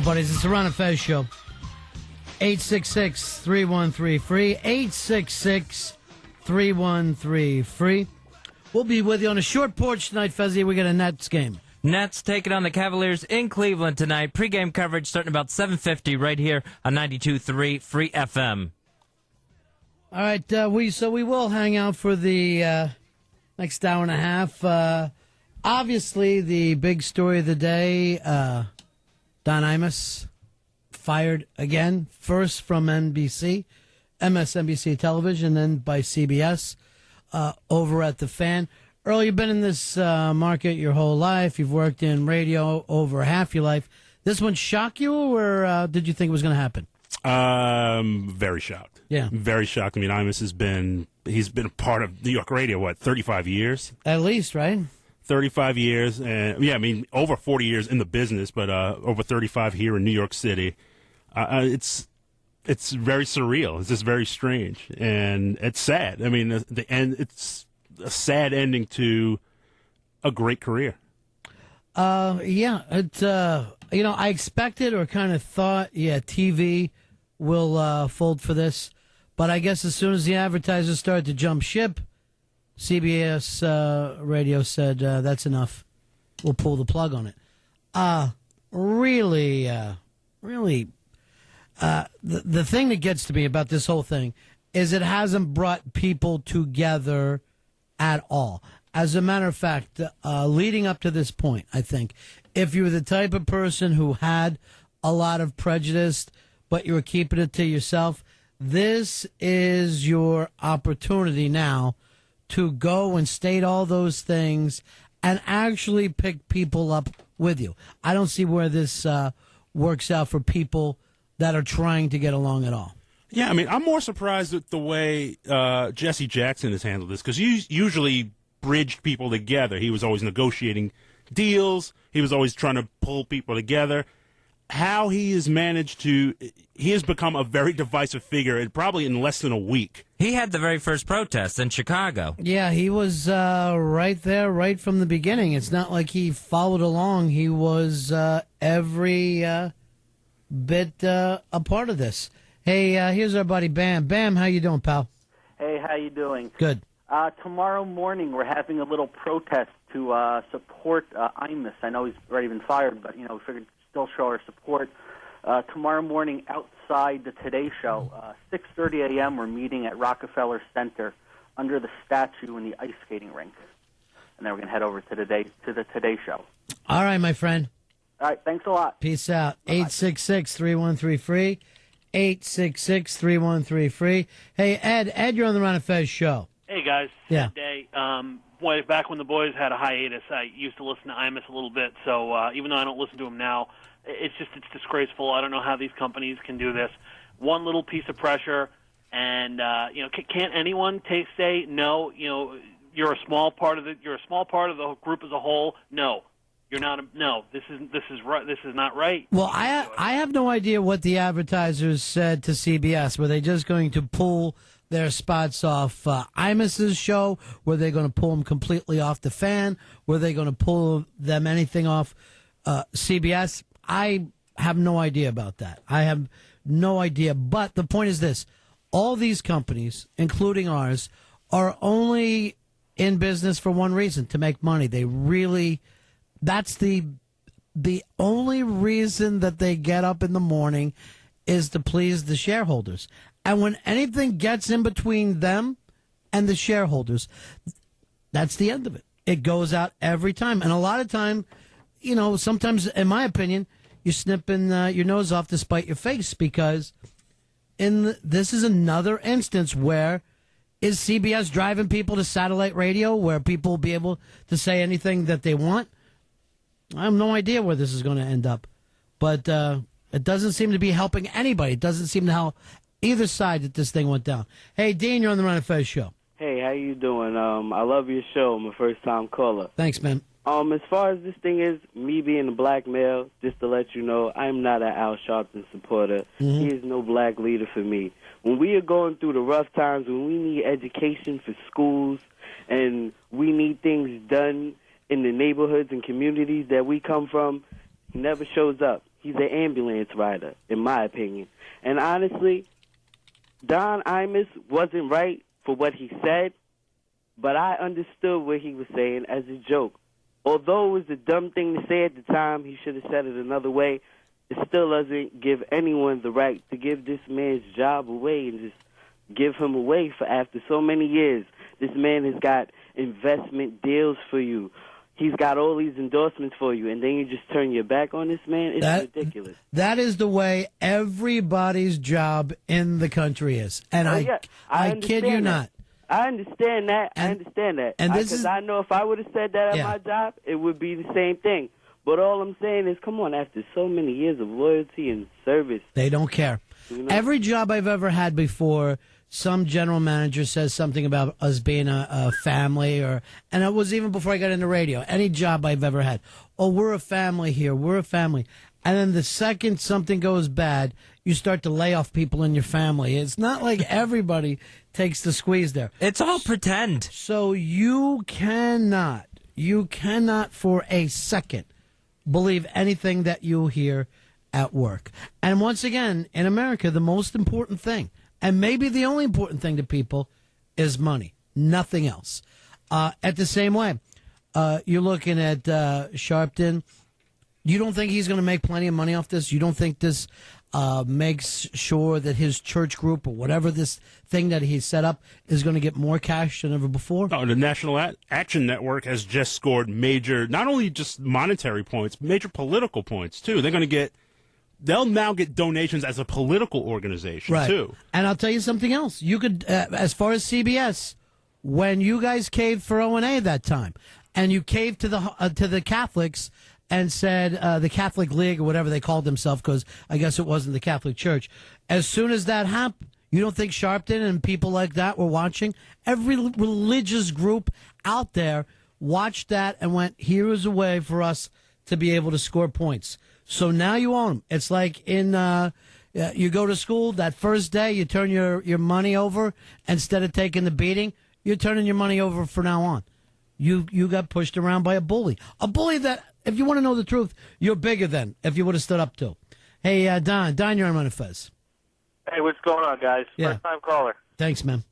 Buddies, it's the Ron and Fez show. 866-313-FREE. 866-313-FREE. We'll be with you on a short porch tonight, Fezzy. We got a Nets game. Nets taking on the Cavaliers in Cleveland tonight. Pre-game coverage starting about 7:50 right here on 92.3 Free FM. All right, we will hang out for the next hour and a half. Obviously, the big story of the day, Don Imus fired again, first from MSNBC television, then by CBS, over at The Fan. Earl, you've been in this market your whole life. You've worked in radio over half your life. This one shock you, or did you think it was going to happen? Very shocked. Yeah. Very shocked. I mean, Imus he's been a part of New York radio, 35 years? At least, right? 35 years, and yeah, I mean, over 40 years in the business, but over 35 here in New York City. It's very surreal. It's just very strange, and it's sad. I mean, the end. It's a sad ending to a great career. Yeah, I expected or kind of thought, TV will fold for this, but I guess as soon as the advertisers started to jump ship, CBS radio said, that's enough. We'll pull the plug on it. Really, the thing that gets to me about this whole thing is it hasn't brought people together at all. As a matter of fact, leading up to this point, I think, if you were the type of person who had a lot of prejudice, but you were keeping it to yourself, this is your opportunity now to go and state all those things and actually pick people up with you. I don't see where this works out for people that are trying to get along at all. Yeah, I mean, I'm more surprised at the way Jesse Jackson has handled this, because he usually bridged people together. He was always negotiating deals. He was always trying to pull people together. How he has managed to, he has become a very divisive figure, probably in less than a week. He had the very first protest in Chicago. Yeah, he was right there, right from the beginning. It's not like he followed along. He was every bit a part of this. Hey, here's our buddy Bam. Bam, how you doing, pal? Hey, how you doing? Good. Tomorrow morning, we're having a little protest to support Imus. I know he's already been fired, but, we figured still show our support. Tomorrow morning, outside the Today Show, 6:30 a.m., we're meeting at Rockefeller Center under the statue in the ice skating rink. And then we're going to head over to the Today Show. All right, my friend. All right, thanks a lot. Peace out. 866-313-FREE. 866-313-FREE. Hey, Ed, you're on the Ron and Fez show. Hey, guys. Yeah. Good day. Back when the boys had a hiatus, I used to listen to Imus a little bit, so even though I don't listen to him now, it's disgraceful. I don't know how these companies can do this. One little piece of pressure, and can't anyone say no? You're a small part of the group as a whole. No, you're not. No, this is right. This is not right. Well, I have no idea what the advertisers said to CBS. Were they just going to pull their spots off Imus's show? Were they going to pull them completely off The Fan? Were they going to pull them anything off CBS? I have no idea about that. I have no idea. But the point is this. All these companies, including ours, are only in business for one reason, to make money. They really, that's the only reason that they get up in the morning is to please the shareholders. And when anything gets in between them and the shareholders, that's the end of it. It goes out every time. And a lot of time, sometimes, in my opinion, you're snipping your nose off to spite your face, because this is another instance where is CBS driving people to satellite radio where people will be able to say anything that they want? I have no idea where this is going to end up. But it doesn't seem to be helping anybody. It doesn't seem to help either side that this thing went down. Hey, Dean, you're on the Ron and Fez show. Hey, how you doing? I love your show. I'm a first-time caller. Thanks, man. As far as this thing is, me being a black male, just to let you know, I'm not an Al Sharpton supporter. Mm-hmm. He is no black leader for me. When we are going through the rough times, when we need education for schools, and we need things done in the neighborhoods and communities that we come from, he never shows up. He's an ambulance rider, in my opinion. And honestly, Don Imus wasn't right for what he said, but I understood what he was saying as a joke. Although it was a dumb thing to say at the time, he should have said it another way. It still doesn't give anyone the right to give this man's job away and just give him away for after so many years. This man has got investment deals for you. He's got all these endorsements for you, and then you just turn your back on this man? It's ridiculous. That is the way everybody's job in the country is. And I kid you not. I understand that. And Because I know if I would have said that at my job, it would be the same thing. But all I'm saying is, come on, after so many years of loyalty and service. They don't care. You know? Every job I've ever had before, some general manager says something about us being a family, and it was even before I got into radio. Any job I've ever had. Oh, we're a family here. We're a family. And then the second something goes bad, you start to lay off people in your family. It's not like everybody takes the squeeze there. It's all pretend. So you cannot for a second believe anything that you hear at work. And once again, in America, the most important thing, and maybe the only important thing to people, is money. Nothing else. At the same way, you're looking at Sharpton. You don't think he's going to make plenty of money off this? You don't think this makes sure that his church group or whatever this thing that he set up is going to get more cash than ever before? Oh, the National Action Network has just scored major, not only just monetary points, major political points, too. They'll now get donations as a political organization, right. too. And I'll tell you something else. You could, as far as CBS, when you guys caved for O&A that time, and you caved to the Catholics and said the Catholic League or whatever they called themselves, because I guess it wasn't the Catholic Church. As soon as that happened, you don't think Sharpton and people like that were watching? Every religious group out there watched that and went, here is a way for us to be able to score points. So now you own them. It's like in you go to school, that first day you turn your money over. Instead of taking the beating, you're turning your money over from now on. You got pushed around by a bully. A bully that, if you want to know the truth, you're bigger than if you would have stood up to. Hey, Don, you're on Ron and Fez. Hey, what's going on, guys? Yeah. First-time caller. Thanks, man.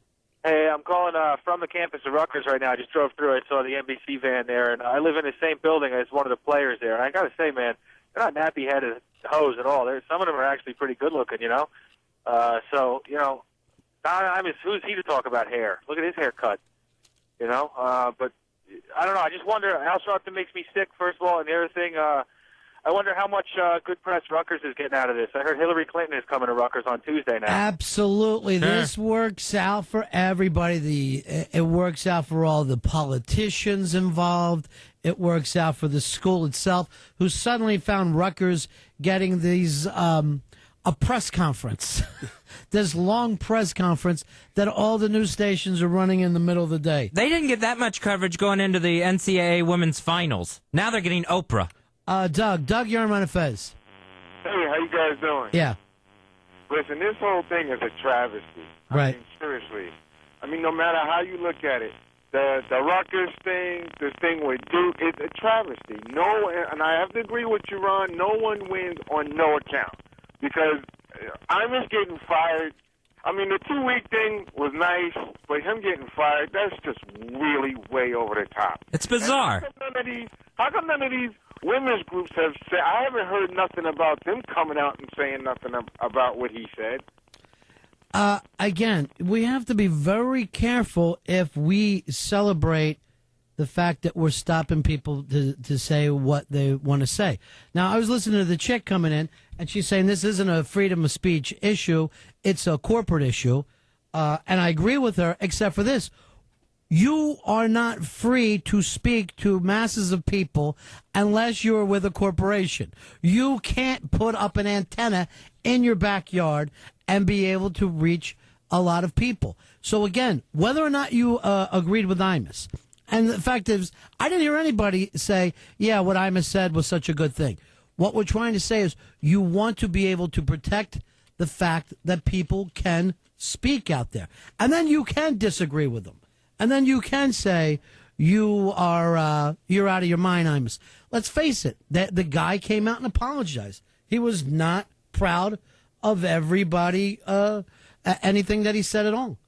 Hey, I'm calling from the campus of Rutgers right now. I just drove through. I saw the NBC van there, and I live in the same building as one of the players there. And I got to say, man, they're not nappy-headed hoes at all. Some of them are actually pretty good-looking, you know? So, you know, who's he to talk about hair? Look at his haircut, you know? But I don't know. I just wonder, Al Sharpton makes me sick, first of all, and the other thing, I wonder how much good press Rutgers is getting out of this. I heard Hillary Clinton is coming to Rutgers on Tuesday now. Absolutely. This works out for everybody. It works out for all the politicians involved. It works out for the school itself, who suddenly found Rutgers getting these a press conference. This long press conference that all the news stations are running in the middle of the day. They didn't get that much coverage going into the NCAA women's finals. Now they're getting Oprah. Doug, you're on Ron and Fez. Hey, how you guys doing? Yeah. Listen, this whole thing is a travesty. Right. I mean, seriously. I mean, no matter how you look at it, the Rutgers thing, this thing with Duke, it's a travesty. And I have to agree with you, Ron, no one wins on no account. Because I'm just getting fired. I mean, the 2-week thing was nice, but him getting fired, that's just really way over the top. It's bizarre. How come none of these women's groups have said, I haven't heard nothing about them coming out and saying nothing about what he said. Again, we have to be very careful if we celebrate the fact that we're stopping people to say what they want to say. Now, I was listening to the chick coming in, and she's saying this isn't a freedom of speech issue, it's a corporate issue. And I agree with her, except for this. You are not free to speak to masses of people unless you're with a corporation. You can't put up an antenna in your backyard and be able to reach a lot of people. So again, whether or not you agreed with Imus, and the fact is, I didn't hear anybody say, yeah, what Imus said was such a good thing. What we're trying to say is you want to be able to protect the fact that people can speak out there. And then you can disagree with them. And then you can say, you're out of your mind, Imus. Let's face it, the guy came out and apologized. He was not proud of everybody, anything that he said at all.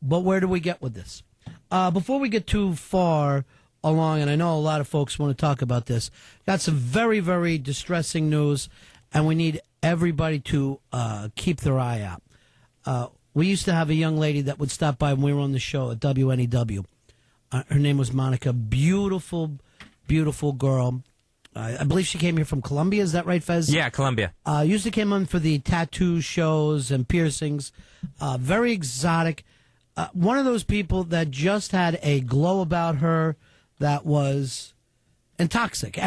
But where do we get with this? Before we get too far along, and I know a lot of folks want to talk about this, got some very, very distressing news, and we need everybody to keep their eye out. We used to have a young lady that would stop by when we were on the show at WNEW. Her name was Monica. Beautiful, beautiful girl. I believe she came here from Colombia. Is that right, Fez? Yeah, Colombia. Usually came on for the tattoo shows and piercings. Very exotic. One of those people that just had a glow about her that was intoxic.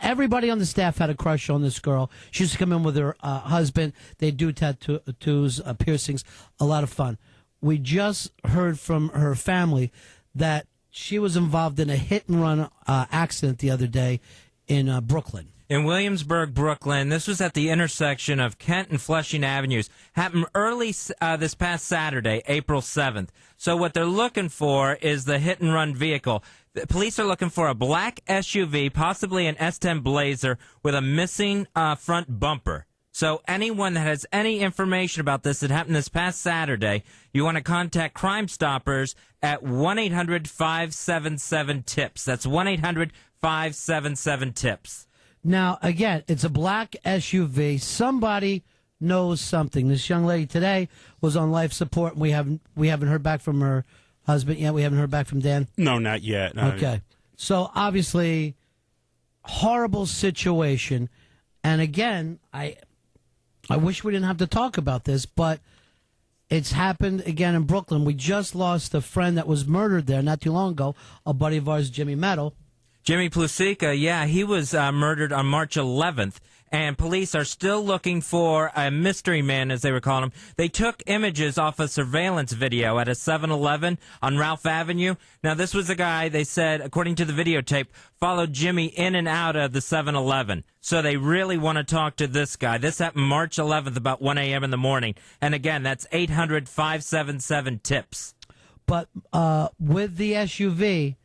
Everybody on the staff had a crush on this girl. She used to come in with her husband. They do tattoos, piercings, a lot of fun. We just heard from her family that she was involved in a hit-and-run accident the other day in Brooklyn. In Williamsburg, Brooklyn. This was at the intersection of Kent and Flushing Avenues. Happened early this past Saturday, April 7th. So what they're looking for is the hit-and-run vehicle. The police are looking for a black SUV, possibly an S10 Blazer, with a missing front bumper. So anyone that has any information about this that happened this past Saturday, you want to contact Crime Stoppers at 1-800-577-TIPS. That's 1-800-577-TIPS. Now, again, it's a black SUV. Somebody knows something. This young lady today was on life support, and we haven't heard back from her husband yet. We haven't heard back from Dan? No, not yet. Okay. So, obviously, horrible situation. And again, I wish we didn't have to talk about this, but it's happened again in Brooklyn. We just lost a friend that was murdered there not too long ago, a buddy of ours, Jimmy Metal. Jimmy Plusica, yeah, he was murdered on March 11th, and police are still looking for a mystery man, as they were calling him. They took images off a surveillance video at a 7-Eleven on Ralph Avenue. Now, this was a guy, they said, according to the videotape, followed Jimmy in and out of the 7-Eleven. So they really want to talk to this guy. This happened March 11th, about 1 a.m. in the morning. And again, that's 800-577-TIPS. But with the SUV...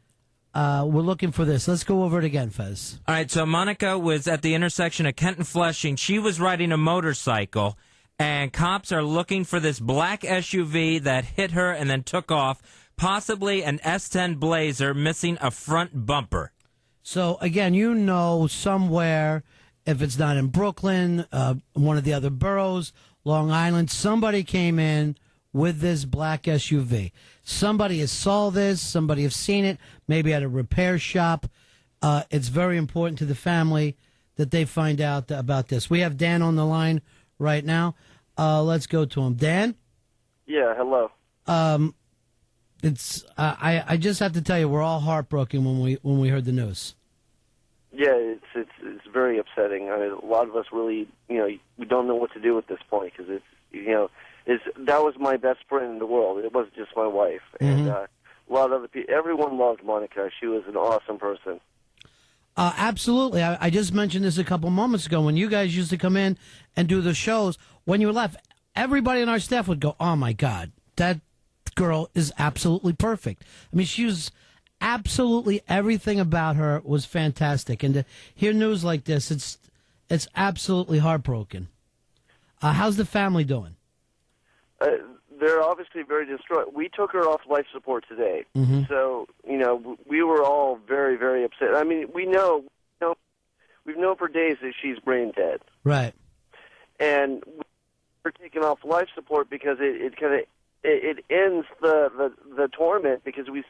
we're looking for this. Let's go over it again, Fez. All right, so Monica was at the intersection of Kent and Flushing. She was riding a motorcycle, and cops are looking for this black SUV that hit her and then took off, possibly an S10 Blazer missing a front bumper. So, again, you know somewhere, if it's not in Brooklyn, one of the other boroughs, Long Island, somebody came in with this black SUV. Somebody has saw this. Somebody has seen it, maybe at a repair shop. It's very important to the family that they find out about this. We have Dan on the line right now. Let's go to him. Dan? Yeah, hello. I just have to tell you, we're all heartbroken when we heard the news. Yeah, it's very upsetting. I mean, a lot of us really, we don't know what to do at this point because that was my best friend in the world. It wasn't just my wife. And a lot of other people, everyone loved Monica. She was an awesome person. Absolutely. I just mentioned this a couple moments ago. When you guys used to come in and do the shows, when you left, everybody on our staff would go, oh, my God, that girl is absolutely perfect. I mean, she was absolutely everything about her was fantastic. And to hear news like this, it's absolutely heartbroken. How's the family doing? They're obviously very distraught. We took her off life support today. So, we were all very, very upset. I mean, we've known for days that she's brain dead. Right. And we're taking off life support because it ends the torment because we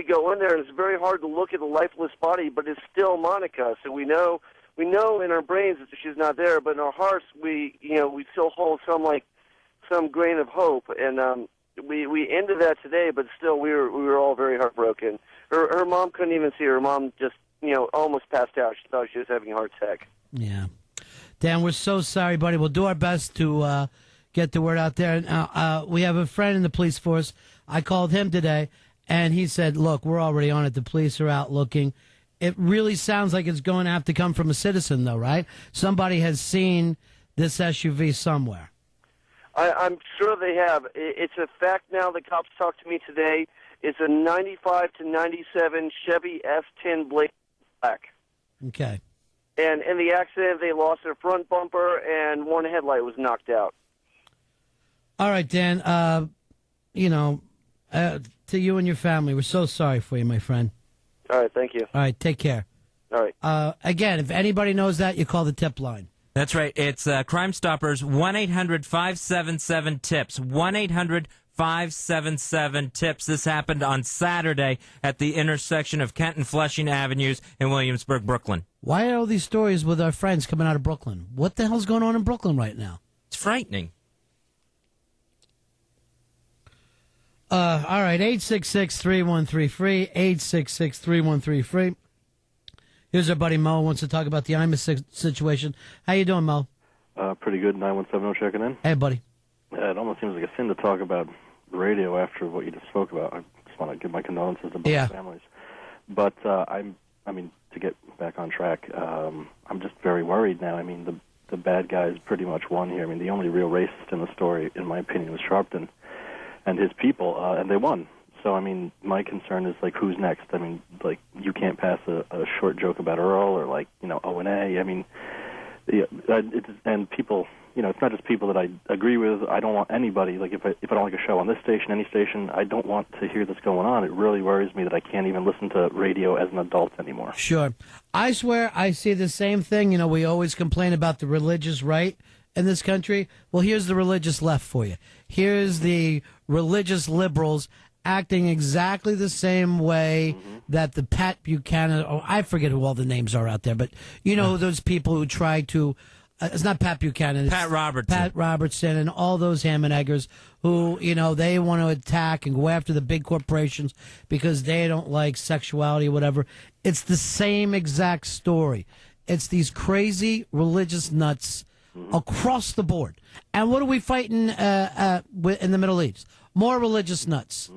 go in there and it's very hard to look at the lifeless body, but it's still Monica. So we know in our brains that she's not there, but in our hearts we still hold some grain of hope, and we ended that today, but still we were all very heartbroken. Her mom couldn't even see her. Her mom just almost passed out. She thought she was having a heart attack. Yeah, Dan, we're so sorry, buddy. We'll do our best to get the word out there. Now, we have a friend in the police force. I called him today, and he said, "Look, we're already on it. The police are out looking." It really sounds like it's going to have to come from a citizen, though, right? Somebody has seen this SUV somewhere. I'm sure they have. It's a fact now. The cops talked to me today. It's a 95 to 97 Chevy S10 Blazer Black. Okay. And in the accident, they lost their front bumper, and one headlight was knocked out. All right, Dan. To you and your family, we're so sorry for you, my friend. All right, thank you. All right, take care. All right. Again, if anybody knows that, you call the tip line. That's right. It's Crime Stoppers, 1-800-577-TIPS, 1-800-577-TIPS. This happened on Saturday at the intersection of Kent and Flushing Avenues in Williamsburg, Brooklyn. Why are all these stories with our friends coming out of Brooklyn? What the hell's going on in Brooklyn right now? It's frightening. All right, 866-3133-free, 866-3133-free. Here's our buddy Mo, wants to talk about the Imus situation. How you doing, Mo? Pretty good, 917 checking in. Hey, buddy. It almost seems like a sin to talk about the radio after what you just spoke about. I just want to give my condolences to both families. But, to get back on track, I'm just very worried now. I mean, the bad guys pretty much won here. I mean, the only real racist in the story, in my opinion, was Sharpton and his people, and they won. So, I mean, my concern is, like, who's next? I mean, like, you can't pass a short joke about Earl or, like, O&A. I mean, and people, it's not just people that I agree with. I don't want anybody, like, if I don't like a show on this station, any station, I don't want to hear this going on. It really worries me that I can't even listen to radio as an adult anymore. Sure. I swear I see the same thing. We always complain about the religious right in this country. Well, here's the religious left for you. Here's the religious liberals acting exactly the same way that the Pat Buchanan, I forget who all the names are out there, but those people who try to, it's not Pat Buchanan, it's Pat Robertson and all those ham and eggers who, they want to attack and go after the big corporations because they don't like sexuality or whatever. It's the same exact story. It's these crazy religious nuts across the board. And what are we fighting in the Middle East? More religious nuts.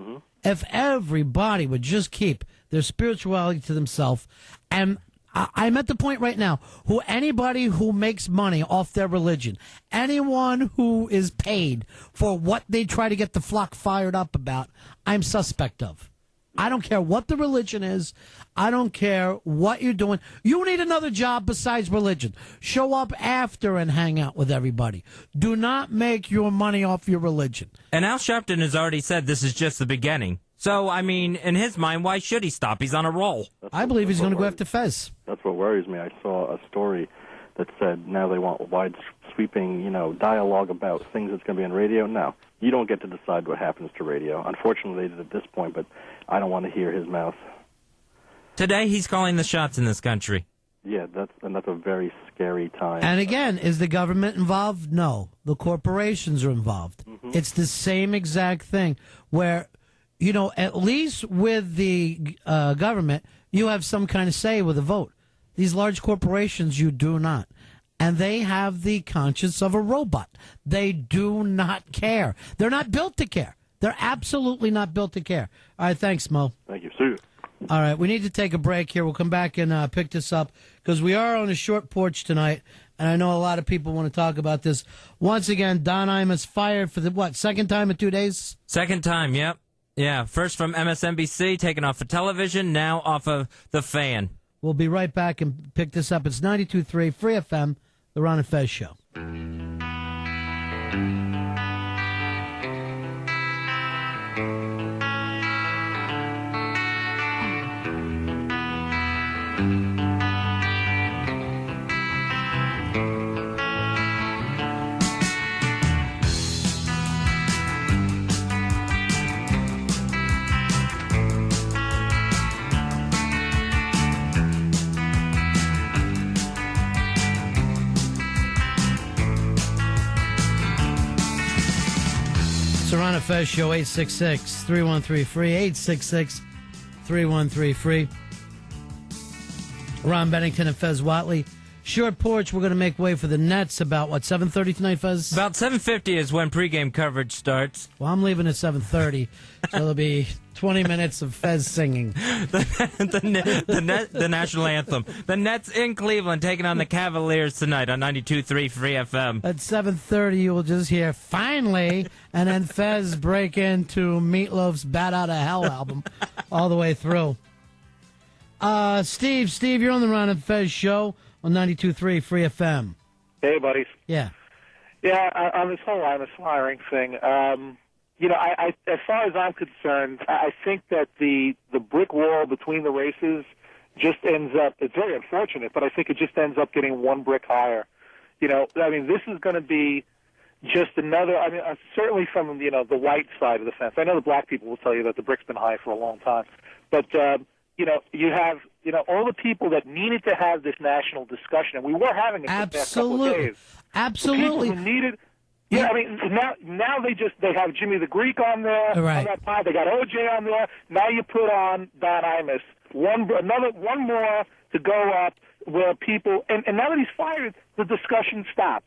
If everybody would just keep their spirituality to themselves, and I'm at the point right now anybody who makes money off their religion, anyone who is paid for what they try to get the flock fired up about, I'm suspect of. I don't care what the religion is. I don't care what you're doing. You need another job besides religion. Show up after and hang out with everybody. Do not make your money off your religion. And Al Sharpton has already said this is just the beginning. So, I mean, in his mind, why should he stop? He's on a roll. I believe he's going to go after Fez. That's what worries me. I saw a story that said now they want wide sweeping, dialogue about things that's going to be on radio. No, you don't get to decide what happens to radio. Unfortunately, they did at this point, but I don't want to hear his mouth. Today, he's calling the shots in this country. Yeah, that's a very scary time. And again, is the government involved? No. The corporations are involved. It's the same exact thing where, at least with the government, you have some kind of say with a vote. These large corporations, you do not. And they have the conscience of a robot. They do not care. They're not built to care. They're absolutely not built to care. All right, thanks, Mo. Thank you. See you. All right, we need to take a break here. We'll come back and pick this up because we are on a short porch tonight, and I know a lot of people want to talk about this. Once again, Don Imus fired for the, second time in 2 days? Second time, yep. Yeah, first from MSNBC, taken off of television, now off of The Fan. We'll be right back and pick this up. It's 92.3 Free FM, the Ron and Fez Show. Ron and Fez Show, 866-313-FREE, 866-313-FREE. Ron Bennington and Fez Whatley. Short porch, we're going to make way for the Nets about, 7:30 tonight, Fez? About 7:50 is when pregame coverage starts. Well, I'm leaving at 7:30, so there'll be 20 minutes of Fez singing. the national anthem. The Nets in Cleveland taking on the Cavaliers tonight on 92.3 Free FM. At 7:30, you will just hear, finally, and then Fez break into Meatloaf's Bat Out of Hell album all the way through. Steve, you're on the Ron and Fez Show. on 92.3 Free FM. Hey, buddies. Yeah. Yeah, on this whole Imus firing thing, I as far as I'm concerned, I think that the brick wall between the races just ends up, it's very unfortunate, but I think it just ends up getting one brick higher. This is going to be just another, certainly from, the white side of the fence. I know the black people will tell you that the brick's been high for a long time. But, you have, all the people that needed to have this national discussion, and we were having it for the past couple of days. Absolutely. The people who needed, now they have Jimmy the Greek on there, right. On that pod. They got OJ on there. Now you put on Don Imus. One more to go up where people, and now that he's fired, the discussion stops.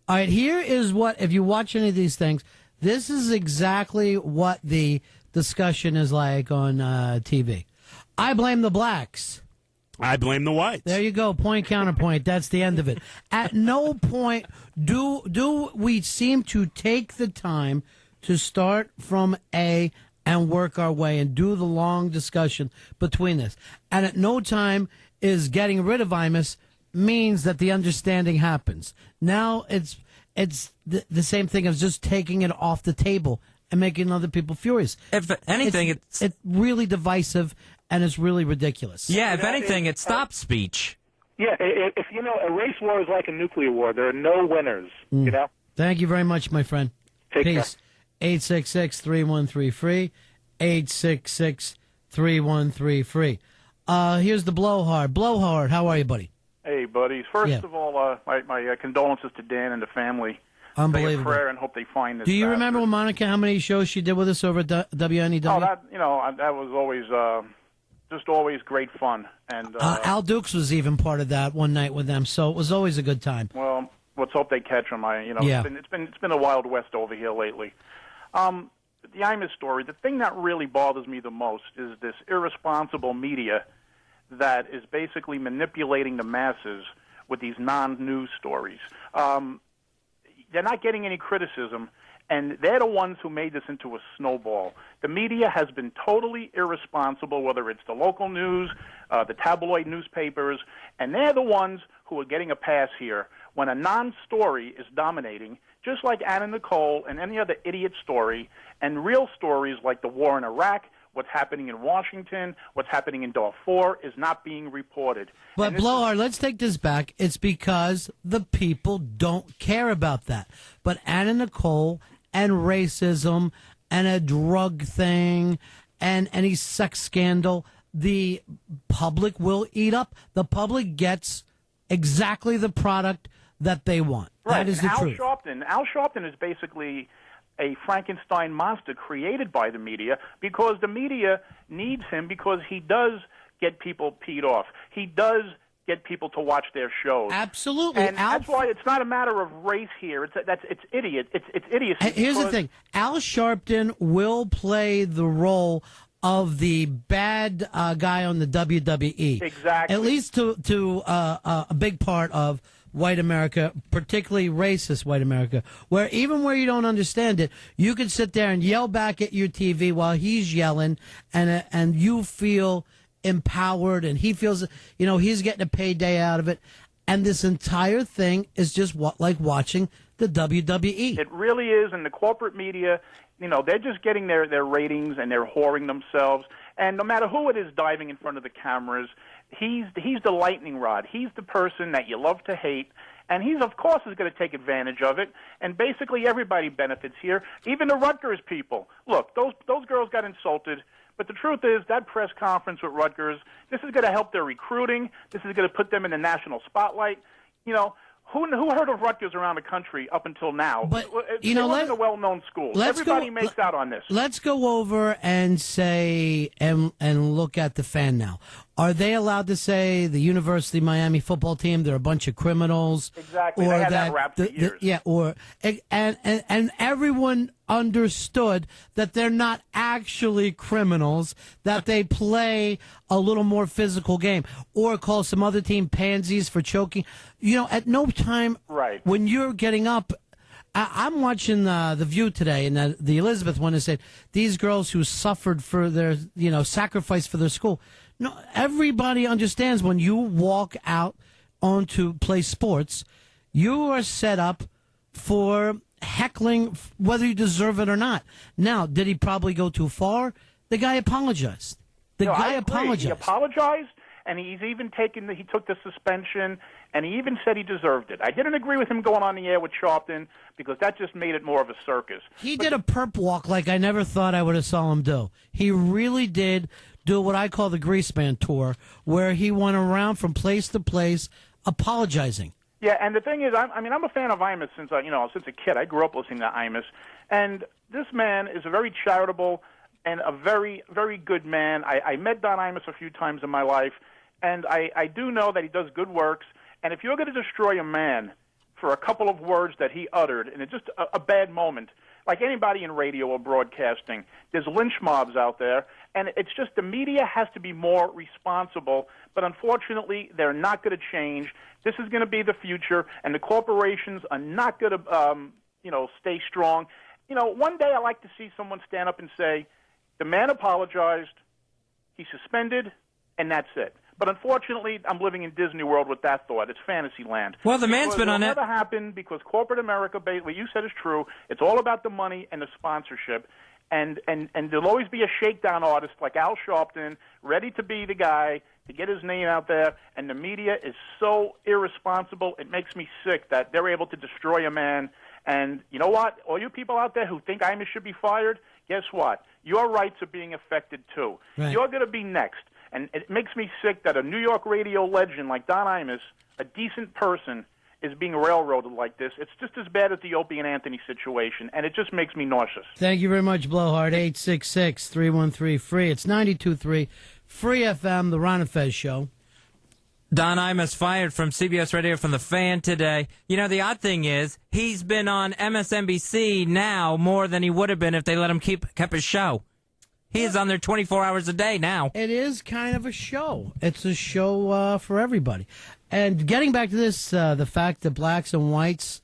All right, here is what, if you watch any of these things, this is exactly what the discussion is like on TV. I blame the blacks. I blame the whites. There you go. Point, counterpoint. That's the end of it. At no point do we seem to take the time to start from A and work our way and do the long discussion between this. And at no time is getting rid of Imus means that the understanding happens. Now it's the same thing as just taking it off the table and making other people furious. If anything, it's really divisive and it's really ridiculous. Yeah, if anything, it stops speech. Yeah, if a race war is like a nuclear war. There are no winners, Thank you very much, my friend. Peace. 866-313-FREE, 866-313-FREE. Here's the Blowhard. Blowhard, how are you, buddy? Hey, buddies. First of all, my condolences to Dan and the family. Unbelievable. Say a prayer and hope they find this. Do you remember, Monica, how many shows she did with us over at WNEW? Oh, that was always just always great fun. And Al Dukes was even part of that one night with them, so it was always a good time. Well, let's hope they catch him. It's been a wild west over here lately. The Imus story. The thing that really bothers me the most is this irresponsible media that is basically manipulating the masses with these non-news stories. They're not getting any criticism, and they're the ones who made this into a snowball. The media has been totally irresponsible, whether it's the local news, the tabloid newspapers, and they're the ones who are getting a pass here when a non-story is dominating, just like Anna Nicole and any other idiot story, and real stories like the war in Iraq, what's happening in Washington, what's happening in Darfur is not being reported. But, Blowhard, let's take this back. It's because the people don't care about that. But Anna Nicole and racism and a drug thing and any sex scandal, the public will eat up. The public gets exactly the product that they want. Right. That is the truth. Al Sharpton is basically a Frankenstein monster created by the media because the media needs him because he does get people peed off. He does get people to watch their shows. Absolutely. And that's why it's not a matter of race here. It's idiot. It's idiocy. Here's the thing. Al Sharpton will play the role of the bad guy on the WWE. Exactly. At least to a big part of white America, particularly racist white America, where even where you don't understand it, you can sit there and yell back at your TV while he's yelling, and you feel empowered, and he feels, he's getting a payday out of it. And this entire thing is just like watching the WWE. It really is, and the corporate media, they're just getting their ratings, and they're whoring themselves. And no matter who it is diving in front of the cameras, he's the lightning rod. He's the person that you love to hate, and he's, of course, is going to take advantage of it. And basically everybody benefits here, even the Rutgers people. Look, those girls got insulted, but the truth is that press conference with Rutgers, this is going to help their recruiting. This is going to put them in the national spotlight. Who heard of Rutgers around the country up until now? But, it wasn't a well-known school. Everybody makes out on this. Let's go over and say and look at the fan now. Are they allowed to say the University of Miami football team, they're a bunch of criminals? Exactly. They had that rap for years. And everyone understood that they're not actually criminals, that they play a little more physical game, or call some other team pansies for choking. At no time when you're getting up, I'm watching the View today, and the Elizabeth one has said these girls who suffered for their, sacrifice for their school. No, everybody understands when you walk out on to play sports, you are set up for heckling, whether you deserve it or not. Now, did he probably go too far? The guy apologized. The guy apologized. He apologized, and he's even he took the suspension, and he even said he deserved it. I didn't agree with him going on the air with Sharpton because that just made it more of a circus. He did a perp walk like I never thought I would have saw him do. He really did do what I call the Grease Man tour, where he went around from place to place apologizing. Yeah, and the thing is, I'm a fan of Imus since a kid. I grew up listening to Imus, and this man is a very charitable and a very, very good man. I met Don Imus a few times in my life, and I do know that he does good works. And if you're going to destroy a man for a couple of words that he uttered, and it's just a bad moment, like anybody in radio or broadcasting, there's lynch mobs out there, and it's just the media has to be more responsible. But unfortunately, they're not going to change. This is going to be the future, and the corporations are not going to, stay strong. One day I like to see someone stand up and say, the man apologized, he's suspended, and that's it. But unfortunately, I'm living in Disney World with that thought. It's fantasy land. Well, the man's been on it. It'll never happen because corporate America, what you said is true. It's all about the money and the sponsorship. And there'll always be a shakedown artist like Al Sharpton, ready to be the guy to get his name out there. And the media is so irresponsible, it makes me sick that they're able to destroy a man. And you know what? All you people out there who think Imus should be fired, guess what? Your rights are being affected too. Right. You're going to be next. And it makes me sick that a New York radio legend like Don Imus, a decent person, is being railroaded like this. It's just as bad as the Opie and Anthony situation, and it just makes me nauseous. Thank you very much, Blowhard. 866-313-FREE. It's 92.3 Free FM, the Ron and Fez Show. Don Imus fired from CBS Radio from The Fan today. The odd thing is he's been on MSNBC now more than he would have been if they let him kept his show. He is on there 24 hours a day now. It is kind of a show. It's a show for everybody. And getting back to this, the fact that blacks and whites,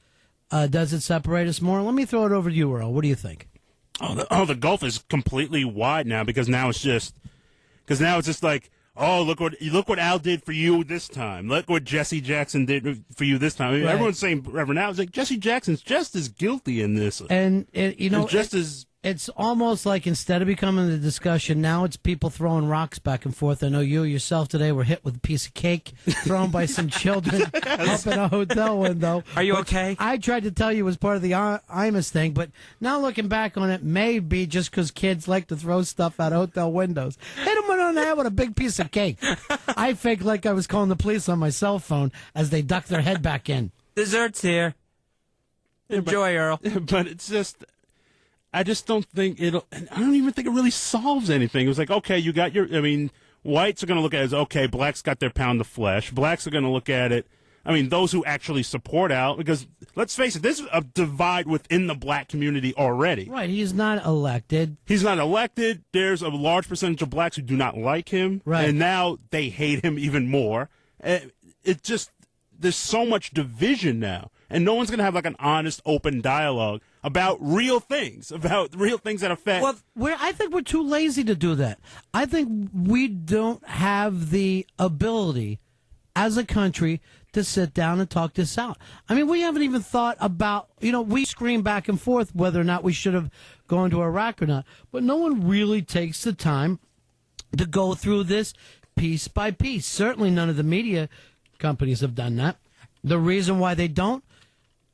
does it separate us more? Let me throw it over to you, Earl. What do you think? The gulf is completely wide now because now it's just like, oh, look what Al did for you this time. Look what Jesse Jackson did for you this time. I mean, right. Everyone's saying Reverend Al. It's like Jesse Jackson's just as guilty in this, and as. It's almost like instead of becoming the discussion, now it's people throwing rocks back and forth. I know you yourself today were hit with a piece of cake thrown by some children up in a hotel window. Are you okay? I tried to tell you was part of the Imus thing, but now looking back on it, may be just because kids like to throw stuff out hotel windows. Hit them on the head with a big piece of cake. I faked like I was calling the police on my cell phone as they ducked their head back in. Dessert's here. Enjoy, Earl. But it's just... I just don't think I don't even think it really solves anything. It was like, okay, whites are going to look at it as, okay, blacks got their pound of flesh. Blacks are going to look at it, those who actually support Al, because let's face it, there's a divide within the black community already. Right, he's not elected. There's a large percentage of blacks who do not like him, right. And now they hate him even more. There's so much division now, and no one's going to have like an honest, open dialogue about real things that affect. Well, I think we're too lazy to do that. I think we don't have the ability as a country to sit down and talk this out. I mean, we haven't even thought about, we scream back and forth whether or not we should have gone to Iraq or not, but no one really takes the time to go through this piece by piece. Certainly none of the media companies have done that. The reason why they don't,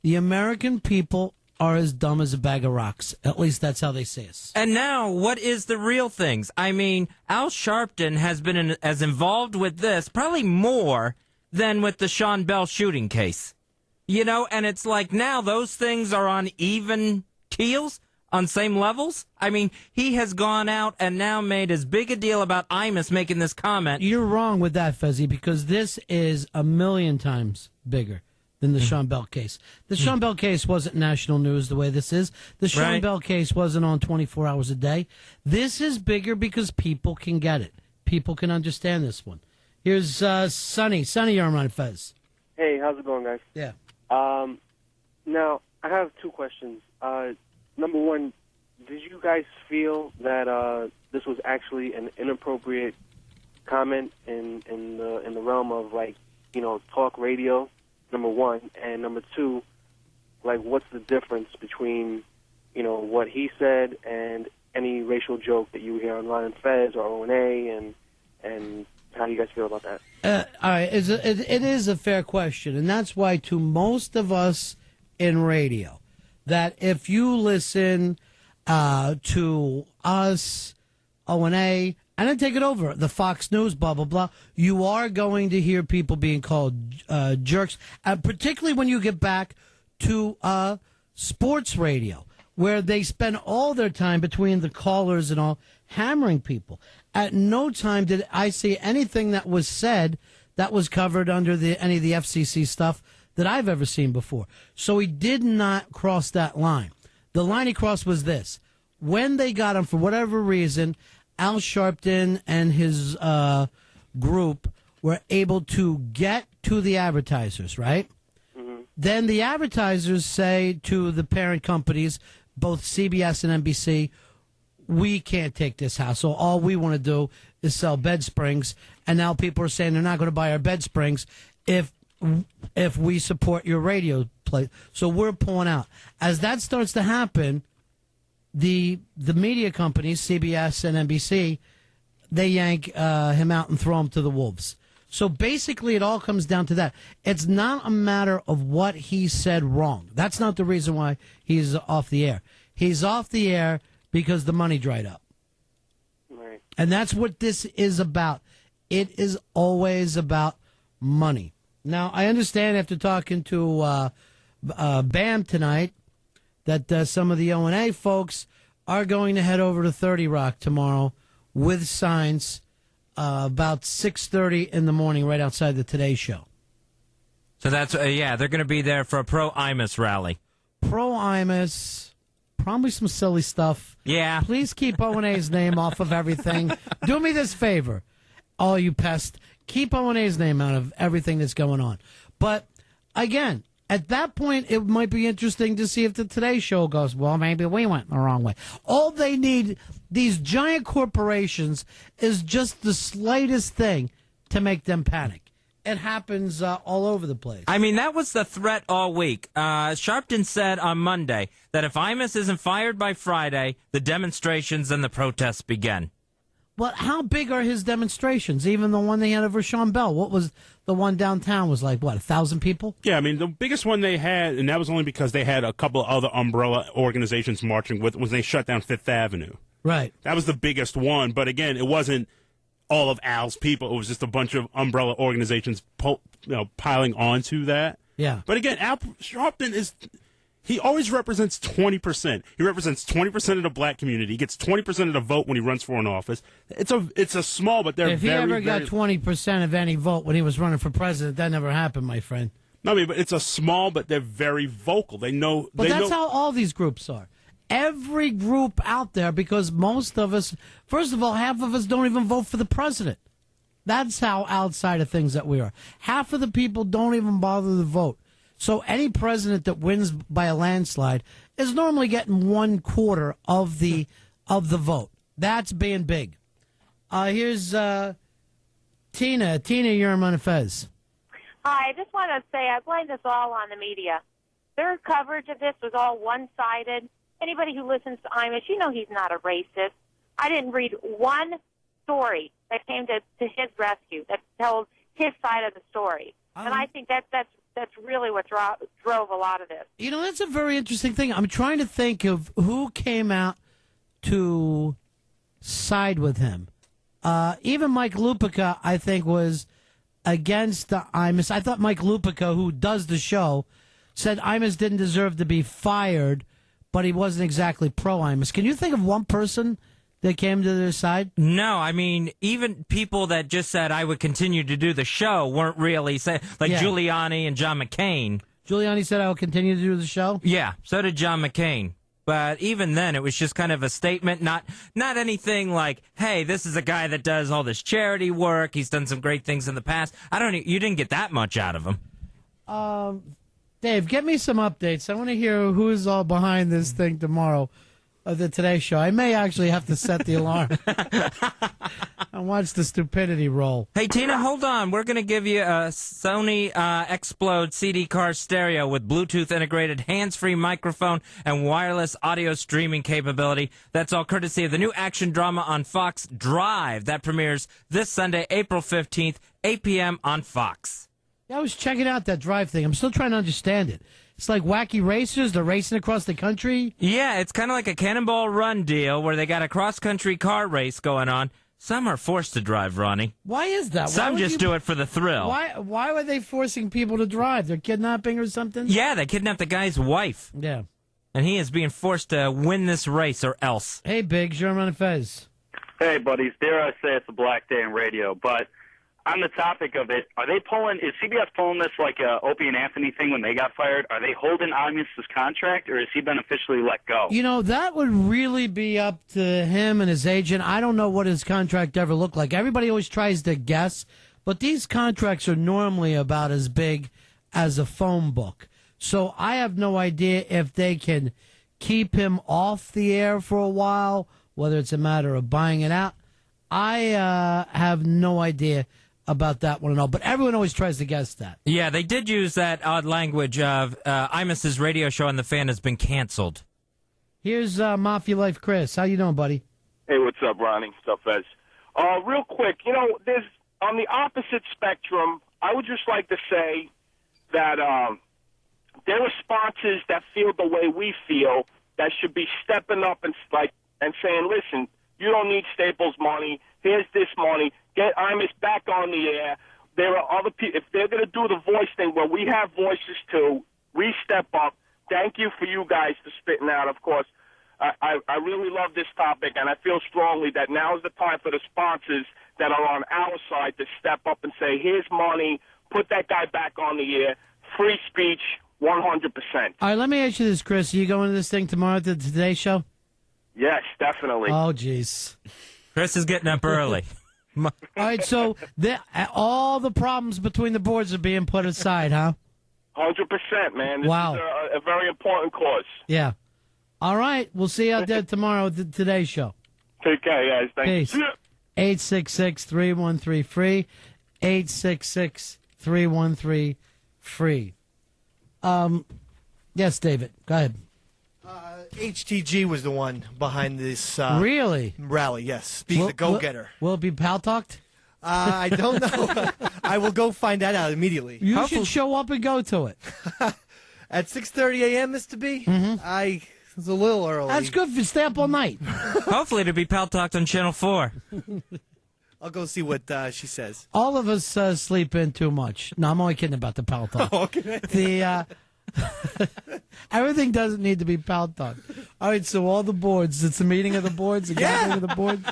the American people are as dumb as a bag of rocks. At least that's how they say us. And now, what is the real things? I mean, Al Sharpton has been as involved with this, probably more than with the Sean Bell shooting case. And it's like now those things are on even keels, on same levels. I mean, he has gone out and now made as big a deal about Imus making this comment. You're wrong with that, Fezzy, because this is a million times bigger than the Sean Bell case. The Sean Bell case wasn't national news the way this is. The Sean Bell case wasn't on 24 hours a day. This is bigger because people can get it. People can understand this one. Here's Sonny. Sonny, you're on Ron and Fez. Hey, how's it going, guys? Yeah. Now, I have two questions. Number one, did you guys feel that this was actually an inappropriate comment in the realm of, like, talk radio, number one, and number two, like, what's the difference between, what he said and any racial joke that you hear on Ron and Fez or O&A, and how do you guys feel about that? All right, it is a fair question, and that's why to most of us in radio, that if you listen to us, O&A, and then take it over, the Fox News, blah, blah, blah, you are going to hear people being called jerks, particularly when you get back to sports radio, where they spend all their time between the callers and all hammering people. At no time did I see anything that was said that was covered under any of the FCC stuff that I've ever seen before. So he did not cross that line. The line he crossed was this. When they got him, for whatever reason, Al Sharpton and his group were able to get to the advertisers, right? Mm-hmm. Then the advertisers say to the parent companies, both CBS and NBC, we can't take this hassle. All we want to do is sell bed springs. And now people are saying they're not going to buy our bed springs if we support your radio play. So we're pulling out. As that starts to happen, the media companies, CBS and NBC, they yank him out and throw him to the wolves. So basically it all comes down to that. It's not a matter of what he said wrong. That's not the reason why he's off the air. He's off the air because the money dried up. Right. And that's what this is about. It is always about money. Now, I understand after talking to BAM tonight that some of the O&A folks are going to head over to 30 Rock tomorrow with signs about 6:30 in the morning right outside the Today Show. So that's, they're going to be there for a pro-IMUS rally. Pro-IMUS, probably some silly stuff. Yeah. Please keep O&A's name off of everything. Do me this favor, all you pests. Keep O&A's name out of everything that's going on. But, again, at that point, it might be interesting to see if the Today Show goes, well, maybe we went the wrong way. All they need, these giant corporations, is just the slightest thing to make them panic. It happens all over the place. I mean, that was the threat all week. Sharpton said on Monday that if IMUS isn't fired by Friday, the demonstrations and the protests begin. Well, how big are his demonstrations? Even the one they had over Sean Bell. What was the one downtown? Was like, what, 1,000 people? Yeah, I mean, the biggest one they had, and that was only because they had a couple of other umbrella organizations marching with, was they shut down Fifth Avenue. Right. That was the biggest one, but again, it wasn't all of Al's people. It was just a bunch of umbrella organizations piling onto that. Yeah. But again, Al Sharpton he always represents 20%. He represents 20% of the black community. He gets 20% of the vote when he runs for an office. It's a small, but they're if he ever got 20% of any vote when he was running for president, that never happened, my friend. No, I mean, but it's a small, but they're very vocal. They know. But that's how all these groups are. Every group out there, because most of us, first of all, half of us don't even vote for the president. That's how outside of things that we are. Half of the people don't even bother to vote. So any president that wins by a landslide is normally getting 1/4 of the vote. That's being big. Here's Tina. Tina, you're on Ron and Fez. Hi, I just want to say I blame this all on the media. Their coverage of this was all one-sided. Anybody who listens to Imus, he's not a racist. I didn't read one story that came to his rescue that tells his side of the story. And I think that's really what drove a lot of this. That's a very interesting thing. I'm trying to think of who came out to side with him. Even Mike Lupica, I think, was against the Imus. I thought Mike Lupica, who does the show, said Imus didn't deserve to be fired, but he wasn't exactly pro-Imus. Can you think of one person that came to their side? No, I mean, even people that just said I would continue to do the show weren't really saying, Giuliani and John McCain. Giuliani said I will continue to do the show? Yeah, so did John McCain. But even then, it was just kind of a statement, not anything like, hey, this is a guy that does all this charity work. He's done some great things in the past. You didn't get that much out of him. Dave, get me some updates. I want to hear who is all behind this thing tomorrow of the Today Show. I may actually have to set the alarm. I And watch the stupidity roll. Hey, Tina, hold on. We're going to give you a Sony Explode CD car stereo with Bluetooth integrated hands-free microphone and wireless audio streaming capability. That's all courtesy of the new action drama on Fox, Drive. That premieres this Sunday, April 15th, 8 p.m. on Fox. Yeah, I was checking out that Drive thing. I'm still trying to understand it. It's like wacky racers. They're racing across the country. Yeah, it's kind of like a Cannonball Run deal where they got a cross-country car race going on. Some are forced to drive, Ronnie. Why is that? Some just do it for the thrill. Why were they forcing people to drive? They're kidnapping or something? Yeah, they kidnapped the guy's wife. Yeah. And he is being forced to win this race or else. Hey, Biggs, you're on Ron and Fez. Hey, buddies. Dare I say it's a black day in radio, but on the topic of it, is CBS pulling this like a Opie and Anthony thing when they got fired? Are they holding Imus's contract, or has he been officially let go? You know, that would really be up to him and his agent. I don't know what his contract ever looked like. Everybody always tries to guess, but these contracts are normally about as big as a phone book. So I have no idea if they can keep him off the air for a while, whether it's a matter of buying it out. I have no idea about that one and all, but everyone always tries to guess that. Yeah, they did use that odd language of Imus's radio show on The Fan has been canceled. Here's Mafia Life Chris. How you doing, buddy? Hey, what's up, Ronnie? What's up, Fez? Real quick, there's on the opposite spectrum, I would just like to say that there are sponsors that feel the way we feel that should be stepping up and saying, listen, you don't need Staples money. Here's this money. Get Imus back on the air. There are other people. If they're going to do the voice thing where we have voices too, we step up. Thank you for you guys for spitting out, of course. I really love this topic, and I feel strongly that now is the time for the sponsors that are on our side to step up and say, here's money, put that guy back on the air, free speech, 100%. All right, let me ask you this, Chris. Are you going to this thing tomorrow at the Today Show? Yes, definitely. Oh, jeez. Chris is getting up early. All right, so all the problems between the boards are being put aside, huh? 100%, man. This Wow. is a very important cause. Yeah. All right, we'll see you out there tomorrow at the Today Show. Take care, guys. Thank you. 866-313-FREE. 866-313-FREE. Yes, David, go ahead. HTG was the one behind this really rally, yes. Being the go-getter. Will it be pal-talked? I don't know. I will go find that out immediately. You should show up and go to it. At 6:30 a.m., Mr. B? It's a little early. That's good if you stay up all night. Hopefully it'll be Pal Talked on Channel 4. I'll go see what she says. All of us sleep in too much. No, I'm only kidding about the pal talk. Oh, okay. Everything doesn't need to be pal talk. All right, so all the boards. It's a meeting of the boards, a gathering of the boards.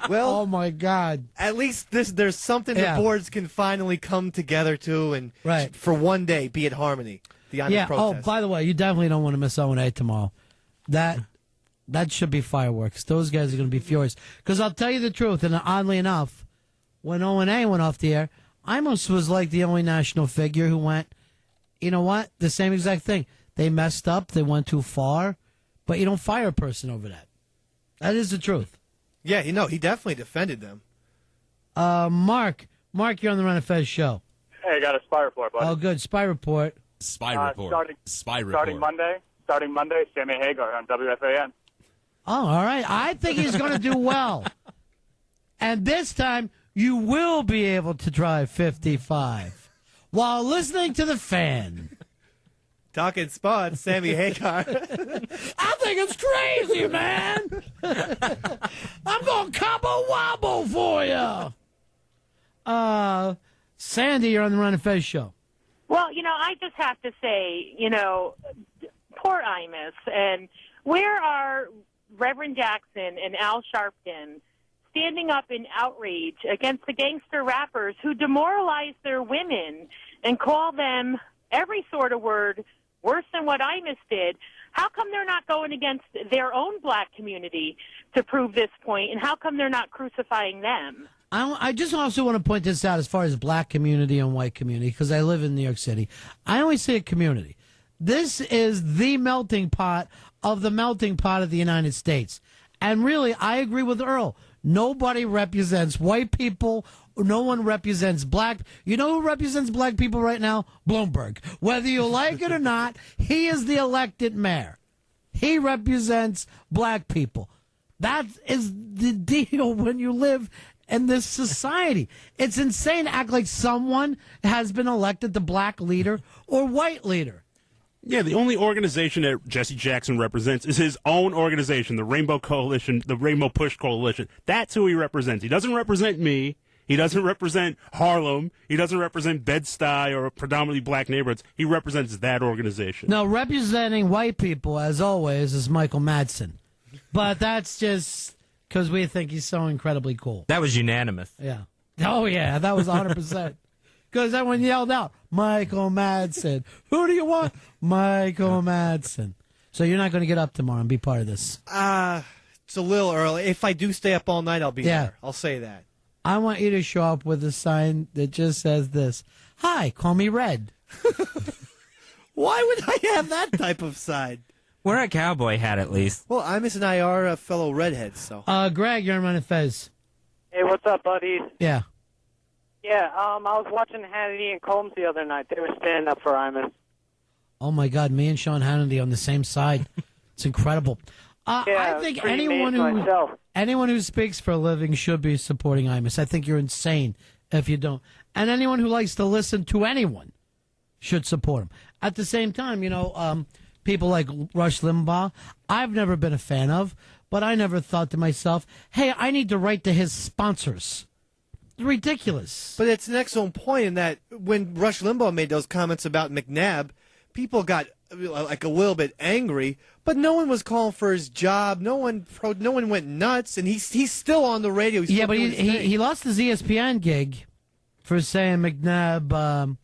Well, oh my God! At least there's something the boards can finally come together to, and for one day be at harmony. The protest. Oh, by the way, you definitely don't want to miss O&A tomorrow. That should be fireworks. Those guys are going to be furious. Because I'll tell you the truth, and oddly enough, when O&A went off the air, Imus was like the only national figure who went, you know what? The same exact thing. They messed up. They went too far. But you don't fire a person over that. That is the truth. Yeah, he definitely defended them. Mark, you're on the Ron and Fez show. Hey, I got a spy report, buddy. Oh, good. Spy report. Spy report. Spy report. Starting Monday, Sammy Hagar on WFAN. Oh, all right. I think he's going to do well. And this time, you will be able to drive 55 while listening to the Fan. Talking spots, Sammy Hagar. I think it's crazy, man. I'm going to combo wobble for you. Sandy, you're on the Ron and Fez show. Well, I just have to say, poor Imus. And where are Reverend Jackson and Al Sharpton standing up in outrage against the gangster rappers who demoralize their women and call them every sort of word worse than what Imus did? How come they're not going against their own black community to prove this point, and how come they're not crucifying them? I just also want to point this out as far as black community and white community, because I live in New York City. I always say a community. This is the melting pot of the melting pot of the United States. And really, I agree with Earl. Nobody represents white people. No one represents black. You know who represents black people right now? Bloomberg. Whether you like it or not, he is the elected mayor. He represents black people. That is the deal when you live in this society. It's insane to act like someone has been elected the black leader or white leader. Yeah, the only organization that Jesse Jackson represents is his own organization, the Rainbow Coalition, the Rainbow Push Coalition. That's who he represents. He doesn't represent me. He doesn't represent Harlem. He doesn't represent Bed-Stuy or predominantly black neighborhoods. He represents that organization. Now, representing white people, as always, is Michael Madsen. But that's just because we think he's so incredibly cool. That was unanimous. Yeah. Oh, yeah, that was 100%. Because everyone yelled out, Michael Madsen. Who do you want? Michael Madsen. So you're not going to get up tomorrow and be part of this? It's a little early. If I do stay up all night, I'll be there. I'll say that. I want you to show up with a sign that just says this. Hi, call me Red. Why would I have that type of sign? Wear a cowboy hat at least. Well, Imus and I are fellow redheads, so. Greg, you're on Ron and Fez. Hey, what's up, buddies? Yeah. Yeah, I was watching Hannity and Combs the other night. They were standing up for Imus. Oh, my God, me and Sean Hannity on the same side. It's incredible. I think anyone who speaks for a living should be supporting Imus. I think you're insane if you don't. And anyone who likes to listen to anyone should support him. At the same time, people like Rush Limbaugh, I've never been a fan of, but I never thought to myself, hey, I need to write to his sponsors. Ridiculous. But it's an excellent point in that when Rush Limbaugh made those comments about McNabb, people got like a little bit angry, but no one was calling for his job. No one went nuts, and he's still on the radio. Yeah, but he lost his ESPN gig for saying McNabb.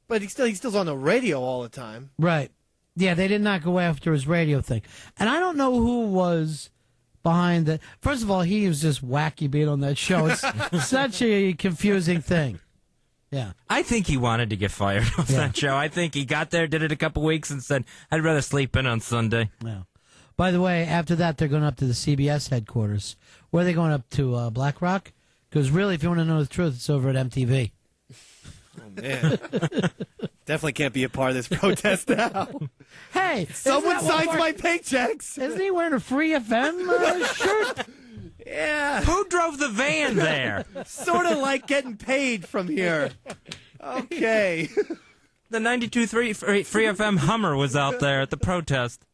But he's still on the radio all the time. Right. Yeah, they did not go after his radio thing, and I don't know who was behind it. First of all, he was just wacky being on that show. It's such a confusing thing. Yeah. I think he wanted to get fired off that show. I think he got there, did it a couple weeks, and said, I'd rather sleep in on Sunday. Yeah. By the way, after that, they're going up to the CBS headquarters. Where are they going up to, Black Rock? Because really, if you want to know the truth, it's over at MTV. Oh, man. Definitely can't be a part of this protest now. Hey, someone signs my paychecks. Isn't he wearing a Free FM shirt? Yeah. Who drove the van there? Sort of like getting paid from here. Okay. The 92.3 Free FM Hummer was out there at the protest.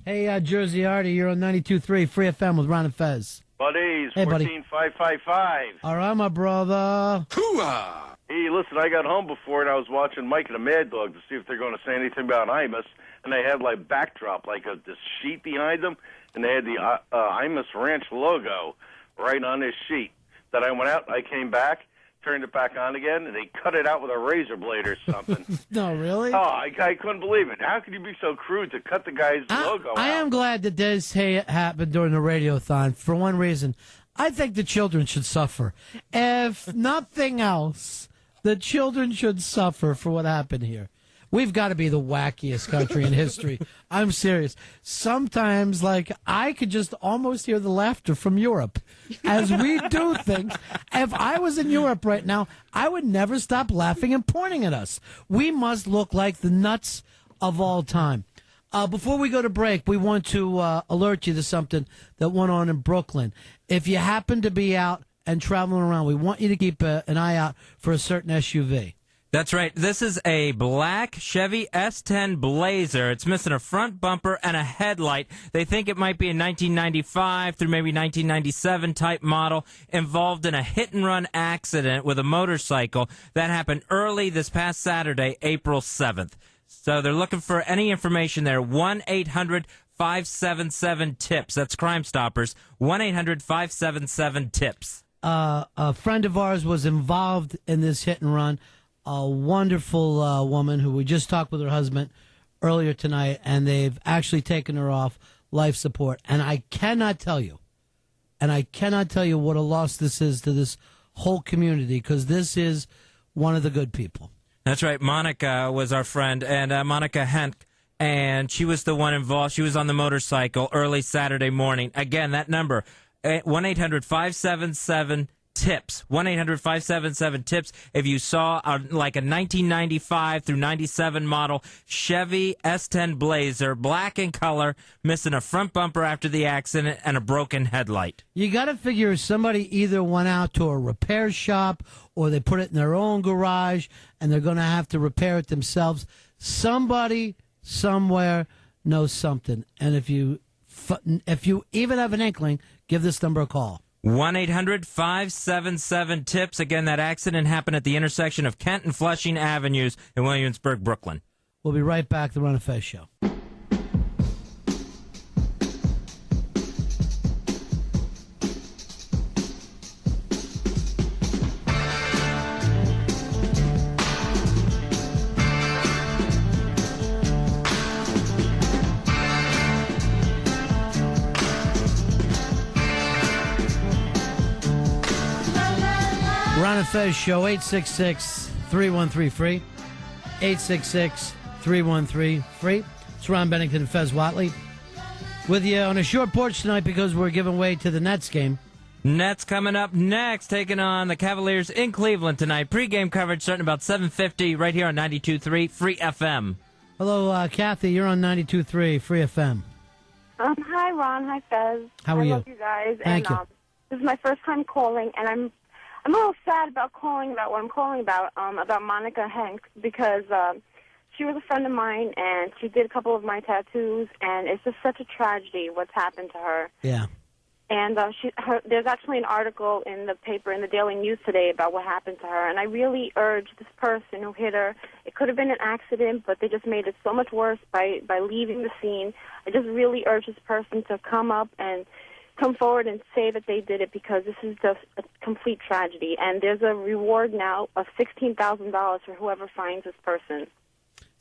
Hey, Jersey Artie, you're on 92.3 Free FM with Ron and Fez. Buddies, hey, 14555. All right, my brother. Hoo-ah! Hey, listen, I got home before and I was watching Mike and the Mad Dog to see if they're going to say anything about Imus, and they had like backdrop, like this sheet behind them, and they had the Imus Ranch logo right on this sheet. Then I went out, I came back, turned it back on again, and they cut it out with a razor blade or something. No, really? Oh, I couldn't believe it. How could you be so crude to cut the guy's logo out? I am glad that this happened during the radiothon for one reason. I think the children should suffer. If nothing else, the children should suffer for what happened here. We've got to be the wackiest country in history. I'm serious. Sometimes, I could just almost hear the laughter from Europe as we do things. If I was in Europe right now, I would never stop laughing and pointing at us. We must look like the nuts of all time. Before we go to break, we want to alert you to something that went on in Brooklyn. If you happen to be out and traveling around, we want you to keep an eye out for a certain SUV. That's right. This is a black Chevy S10 Blazer. It's missing a front bumper and a headlight. They think it might be a 1995 through maybe 1997 type model, involved in a hit-and-run accident with a motorcycle that happened early this past Saturday, April 7th. So they're looking for any information there. 1-800-577-TIPS. That's Crime Stoppers. 1-800-577-TIPS. A friend of ours was involved in this hit-and-run. A wonderful woman who we just talked with her husband earlier tonight, and they've actually taken her off life support. And I cannot tell you what a loss this is to this whole community, because this is one of the good people. That's right. Monica was our friend, and Monica Henk. and she was the one involved. She was on the motorcycle early Saturday morning. Again, that number, 1-800-577-TIPS. 1-800-577-TIPS. If you saw like a 1995 through 97 model Chevy S10 Blazer, black in color, missing a front bumper after the accident and a broken headlight. You got to figure somebody either went out to a repair shop or they put it in their own garage and they're going to have to repair it themselves. Somebody somewhere knows something. And if you even have an inkling, give this number a call. 1-800-577-TIPS. Again, that accident happened at the intersection of Kent and Flushing Avenues in Williamsburg, Brooklyn. We'll be right back. The Ron and Fez Show. Ron and Fez Show, 866-313-FREE. 866-313-FREE. It's Ron, Bennington, and Fez Whatley with you on a short porch tonight because we're giving way to the Nets game. Nets coming up next, taking on the Cavaliers in Cleveland tonight. Pre-game coverage starting about 7:50 right here on 92.3 Free FM. Hello, Kathy. You're on 92.3 Free FM. Hi, Ron. Hi, Fez. How are you? I love you guys. Thank you. This is my first time calling, and I'm a little sad about calling about what I'm calling about Monica Hanks, because she was a friend of mine, and she did a couple of my tattoos, and it's just such a tragedy what's happened to her. Yeah. And there's actually an article in the paper, in the Daily News today, about what happened to her, and I really urge this person who hit her, it could have been an accident, but they just made it so much worse by leaving the scene. I just really urge this person to come forward and say that they did it, because this is just a complete tragedy. And there's a reward now of $16,000 for whoever finds this person.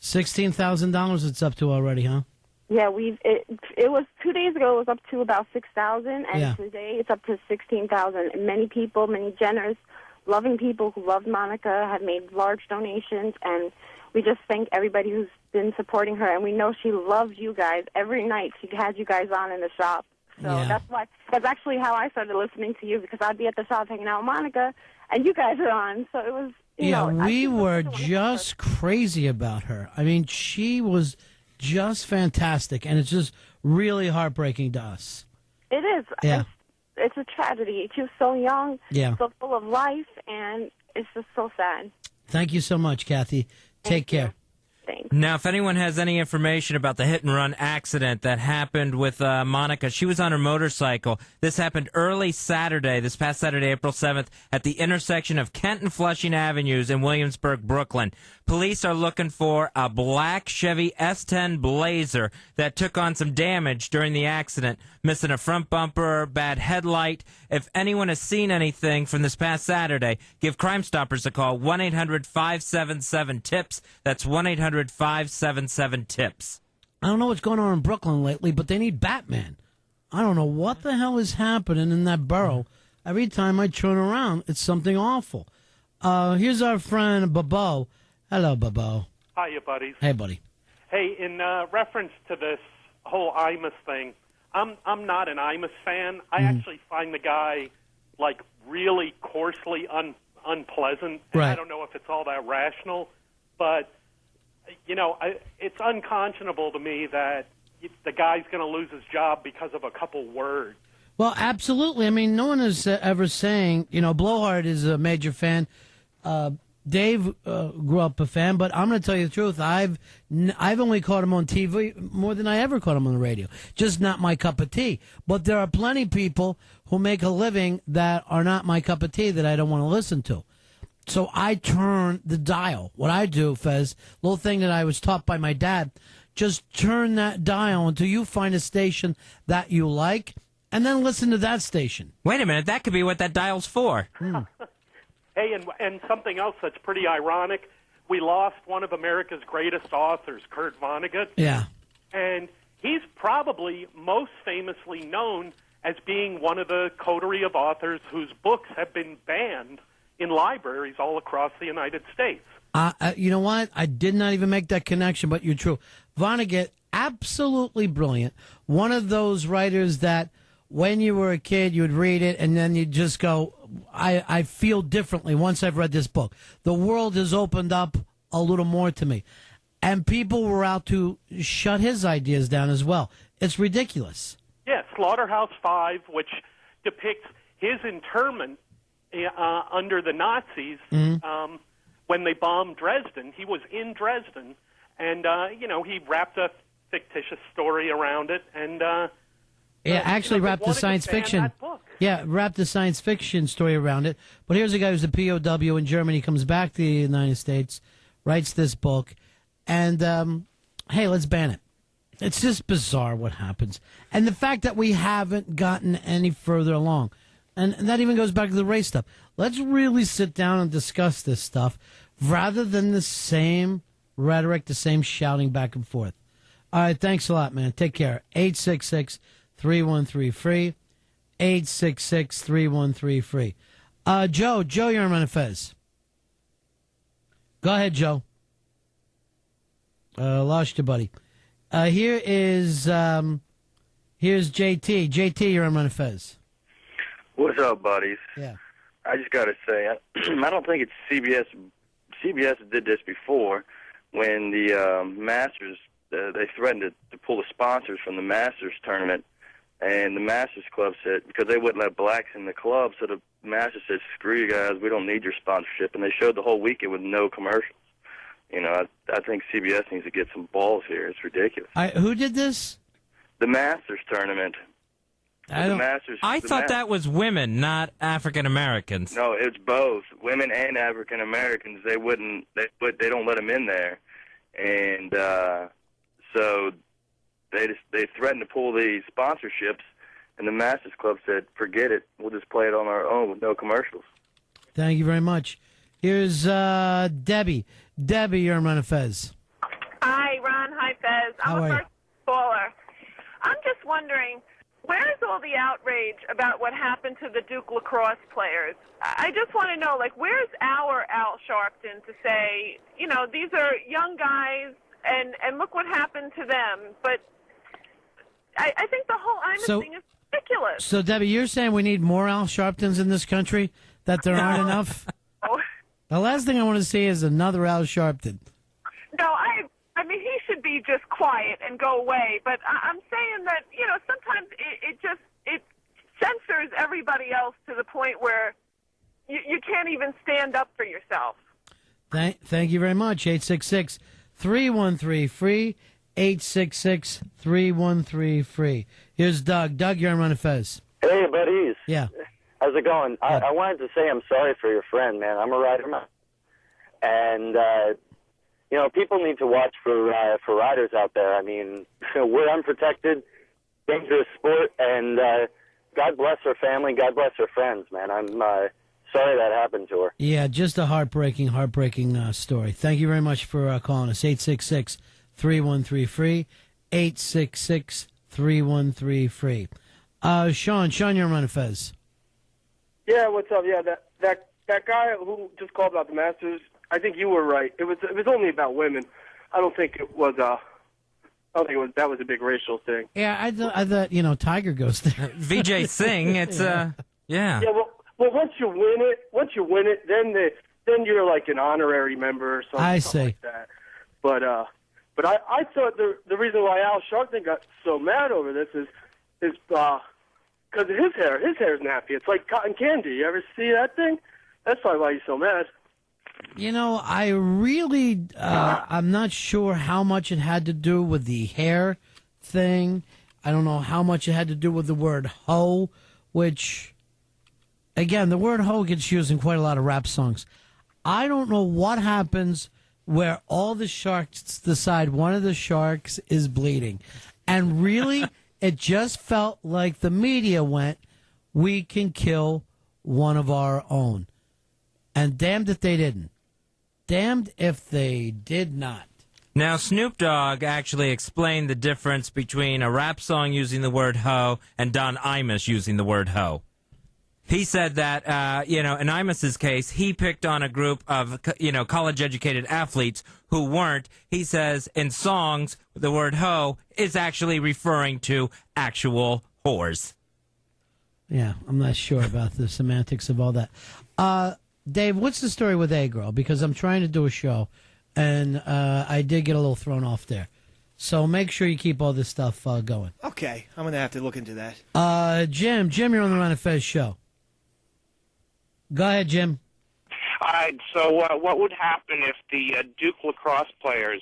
$16,000 it's up to already, huh? Yeah, it was 2 days ago. It was up to about $6,000, and today it's up to $16,000. And many people, many generous, loving people who loved Monica have made large donations, and we just thank everybody who's been supporting her. And we know she loves you guys. Every night she had you guys on in the shop. So that's actually how I started listening to you, because I'd be at the shop hanging out with Monica, and you guys are on. So it was, you know. We were just crazy about her. I mean, she was just fantastic, and it's just really heartbreaking to us. It is. Yeah. It's a tragedy. She was so young, so full of life, and it's just so sad. Thank you so much, Kathy. Take care. Thanks. Now, if anyone has any information about the hit-and-run accident that happened with Monica, she was on her motorcycle. This happened early Saturday, this past Saturday, April 7th, at the intersection of Kent and Flushing Avenues in Williamsburg, Brooklyn. Police are looking for a black Chevy S10 Blazer that took on some damage during the accident, missing a front bumper, bad headlight. If anyone has seen anything from this past Saturday, give Crime Stoppers a call, 1-800-577-TIPS. That's 1-800-577-TIPS. I don't know what's going on in Brooklyn lately, but they need Batman. I don't know what the hell is happening in that borough. Every time I turn around, it's something awful. Here's our friend, Bobo. Hello, Bobo. Hiya, buddies. Hey, buddy. Hey, in reference to this whole Imus thing, I'm not an Imus fan. I actually find the guy, like, really coarsely unpleasant. And I don't know if it's all that rational, but, you know, it's unconscionable to me that the guy's going to lose his job because of a couple words. Well, absolutely. I mean, no one is ever saying, you know, Blowhard is a major fan. Dave grew up a fan, but I'm going to tell you the truth. I've only caught him on TV more than I ever caught him on the radio. Just not my cup of tea. But there are plenty of people who make a living that are not my cup of tea that I don't want to listen to. So I turn the dial. What I do, Fez, little thing that I was taught by my dad, just turn that dial until you find a station that you like, and then listen to that station. Wait a minute, that could be what that dial's for. Hey, and something else that's pretty ironic, we lost one of America's greatest authors, Kurt Vonnegut. Yeah. And he's probably most famously known as being one of the coterie of authors whose books have been banned in libraries all across the United States. You know what? I did not even make that connection, but you're true. Vonnegut, absolutely brilliant. One of those writers that when you were a kid, you would read it and then you'd just go, I feel differently once I've read this book. The world has opened up a little more to me. And people were out to shut his ideas down as well. It's ridiculous. Yeah, Slaughterhouse-Five, which depicts his internment under the Nazis when they bombed Dresden. He was in Dresden, and, he wrapped a fictitious story around it. And actually wrapped the science fiction. Yeah, wrapped the science fiction story around it. But here's a guy who's a POW in Germany, comes back to the United States, writes this book, and, hey, let's ban it. It's just bizarre what happens. And the fact that we haven't gotten any further along. And that even goes back to the race stuff. Let's really sit down and discuss this stuff rather than the same rhetoric, the same shouting back and forth. All right, thanks a lot, man. Take care. 866-313-FREE. 866-313-FREE. Joe, you're on Ron and Fez. Go ahead, Joe. Lost you, buddy. Here's JT. JT, you're on Ron and Fez. What's up, buddies? Yeah. I just got to say, I don't think it's CBS. CBS did this before when the Masters, they threatened to pull the sponsors from the Masters tournament, and the Masters Club said, because they wouldn't let blacks in the club, so the Masters said, screw you guys, we don't need your sponsorship, and they showed the whole weekend with no commercials. I think CBS needs to get some balls here. It's ridiculous. Who did this? The Masters tournament. I thought that was women, not African Americans. No, it's both women and African Americans. They wouldn't. They don't let them in there, and so they threatened to pull the sponsorships. And the Masters Club said, "Forget it. We'll just play it on our own with no commercials." Thank you very much. Here's Debbie. Debbie, you're on Ron and Fez. Hi, Ron. Hi, Fez. I'm a first caller. I'm just wondering, where's all the outrage about what happened to the Duke lacrosse players? I just want to know, where's our Al Sharpton to say, these are young guys, and look what happened to them. But I think the whole Imus thing is ridiculous. So, Debbie, you're saying we need more Al Sharptons in this country, that there aren't enough? The last thing I want to see is another Al Sharpton. No, I mean, he should be just quiet and go away. But I'm saying that, sometimes it censors everybody else to the point where you can't even stand up for yourself. Thank you very much. 866-313-FREE. 866-313-FREE. Here's Doug. Doug, you're on Ron and Fez. Hey, buddies. Yeah. How's it going? I wanted to say I'm sorry for your friend, man. I'm a rider, man. And, people need to watch for riders out there. I mean, we're unprotected, dangerous sport, and God bless her family, God bless her friends, man. I'm sorry that happened to her. Yeah, just a heartbreaking story. Thank you very much for calling us. 866-313-FREE. 866-313-FREE. Sean, you're on Ron and Fez. Yeah, what's up? Yeah, that guy who just called about the Masters, I think you were right. It was only about women. I don't think that was a big racial thing. Yeah, I thought Tiger goes there. Vijay Singh, it's yeah. Yeah, well, once you win it, then you're like an honorary member or something. I see. Like that. But I thought the reason why Al Sharpton got so mad over this is because of his hair. His hair's nappy. It's like cotton candy. You ever see that thing? That's probably why he's so mad. I really, I'm not sure how much it had to do with the hair thing. I don't know how much it had to do with the word hoe, which, again, the word hoe gets used in quite a lot of rap songs. I don't know what happens where all the sharks decide one of the sharks is bleeding. And really, it just felt like the media went, we can kill one of our own. And damned if they didn't. Damned if they did not. Now, Snoop Dogg actually explained the difference between a rap song using the word hoe and Don Imus using the word hoe. He said that, in Imos's case, he picked on a group of, college-educated athletes who weren't. He says in songs, the word hoe is actually referring to actual whores. Yeah, I'm not sure about the semantics of all that. Dave, what's the story with A-Girl? Because I'm trying to do a show, and I did get a little thrown off there. So make sure you keep all this stuff going. Okay, I'm going to have to look into that. Jim, you're on the Ron and Fez show. Go ahead, Jim. All right, so what would happen if the Duke lacrosse players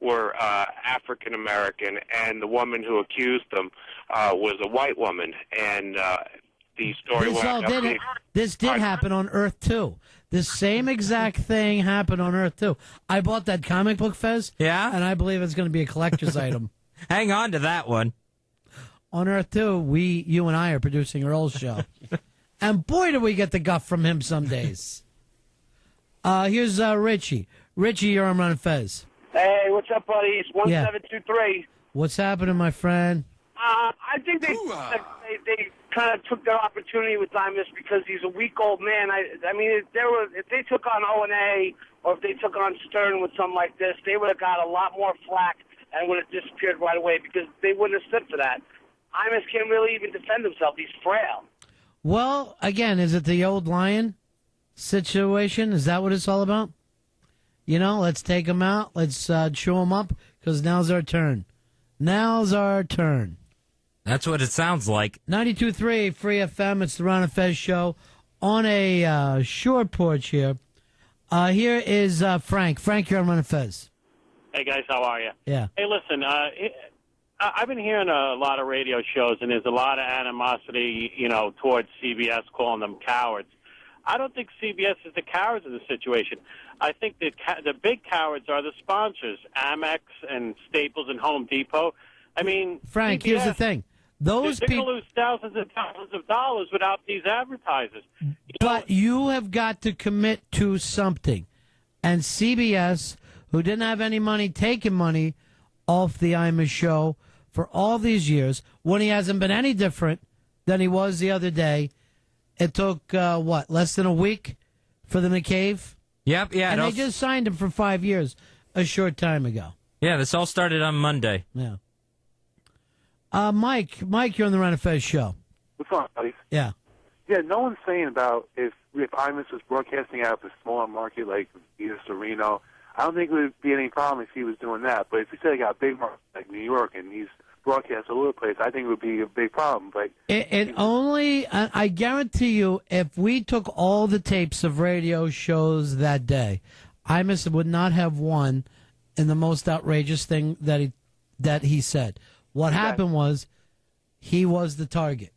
were African-American and the woman who accused them was a white woman, and the story this did happen on Earth, too. The same exact thing happened on Earth, too. I bought that comic book, Fez. Yeah? And I believe it's going to be a collector's item. Hang on to that one. On Earth, too, you and I are producing Earl's show. And boy, do we get the guff from him some days. Here's Richie. Richie, you're on Ron and Fez. Hey, what's up, buddies? 1723. What's happening, my friend? I think they kind of took their opportunity with Imus because he's a weak old man. I mean, if they took on O&A or if they took on Stern with something like this, they would have got a lot more flack and would have disappeared right away because they wouldn't have stood for that. Imus can't really even defend himself. He's frail. Well, again, is it the old lion situation? Is that what it's all about? Let's take him out. Let's chew him up because now's our turn. Now's our turn. That's what it sounds like. 92.3 Free FM. It's the Ron and Fez show on a short porch here. Here is Frank. Frank, you're on Ron and Fez. Hey, guys, how are you? Yeah. Hey, listen, I've been hearing a lot of radio shows, and there's a lot of animosity, towards CBS, calling them cowards. I don't think CBS is the cowards of the situation. I think the big cowards are the sponsors, Amex and Staples and Home Depot. I mean, Frank, CBS, here's the thing. Those they're going people to lose thousands and thousands of dollars without these advertisers. But you have got to commit to something. And CBS, who didn't have any money, taking money off the Imus show for all these years, when he hasn't been any different than he was the other day. It took, less than a week for them to cave? Yep, yeah. And they just signed him for 5 years a short time ago. Yeah, this all started on Monday. Yeah. Mike, you're on the Ron and Fez show. What's on, buddies? Yeah. Yeah, no one's saying about if Imus was broadcasting out of a smaller market like East or Reno, I don't think it would be any problem if he was doing that. But if he said he got a big market like New York and he's broadcast all over the place, I think it would be a big problem. But it only, I guarantee you, if we took all the tapes of radio shows that day, Imus would not have won in the most outrageous thing that he said. What happened was he was the target.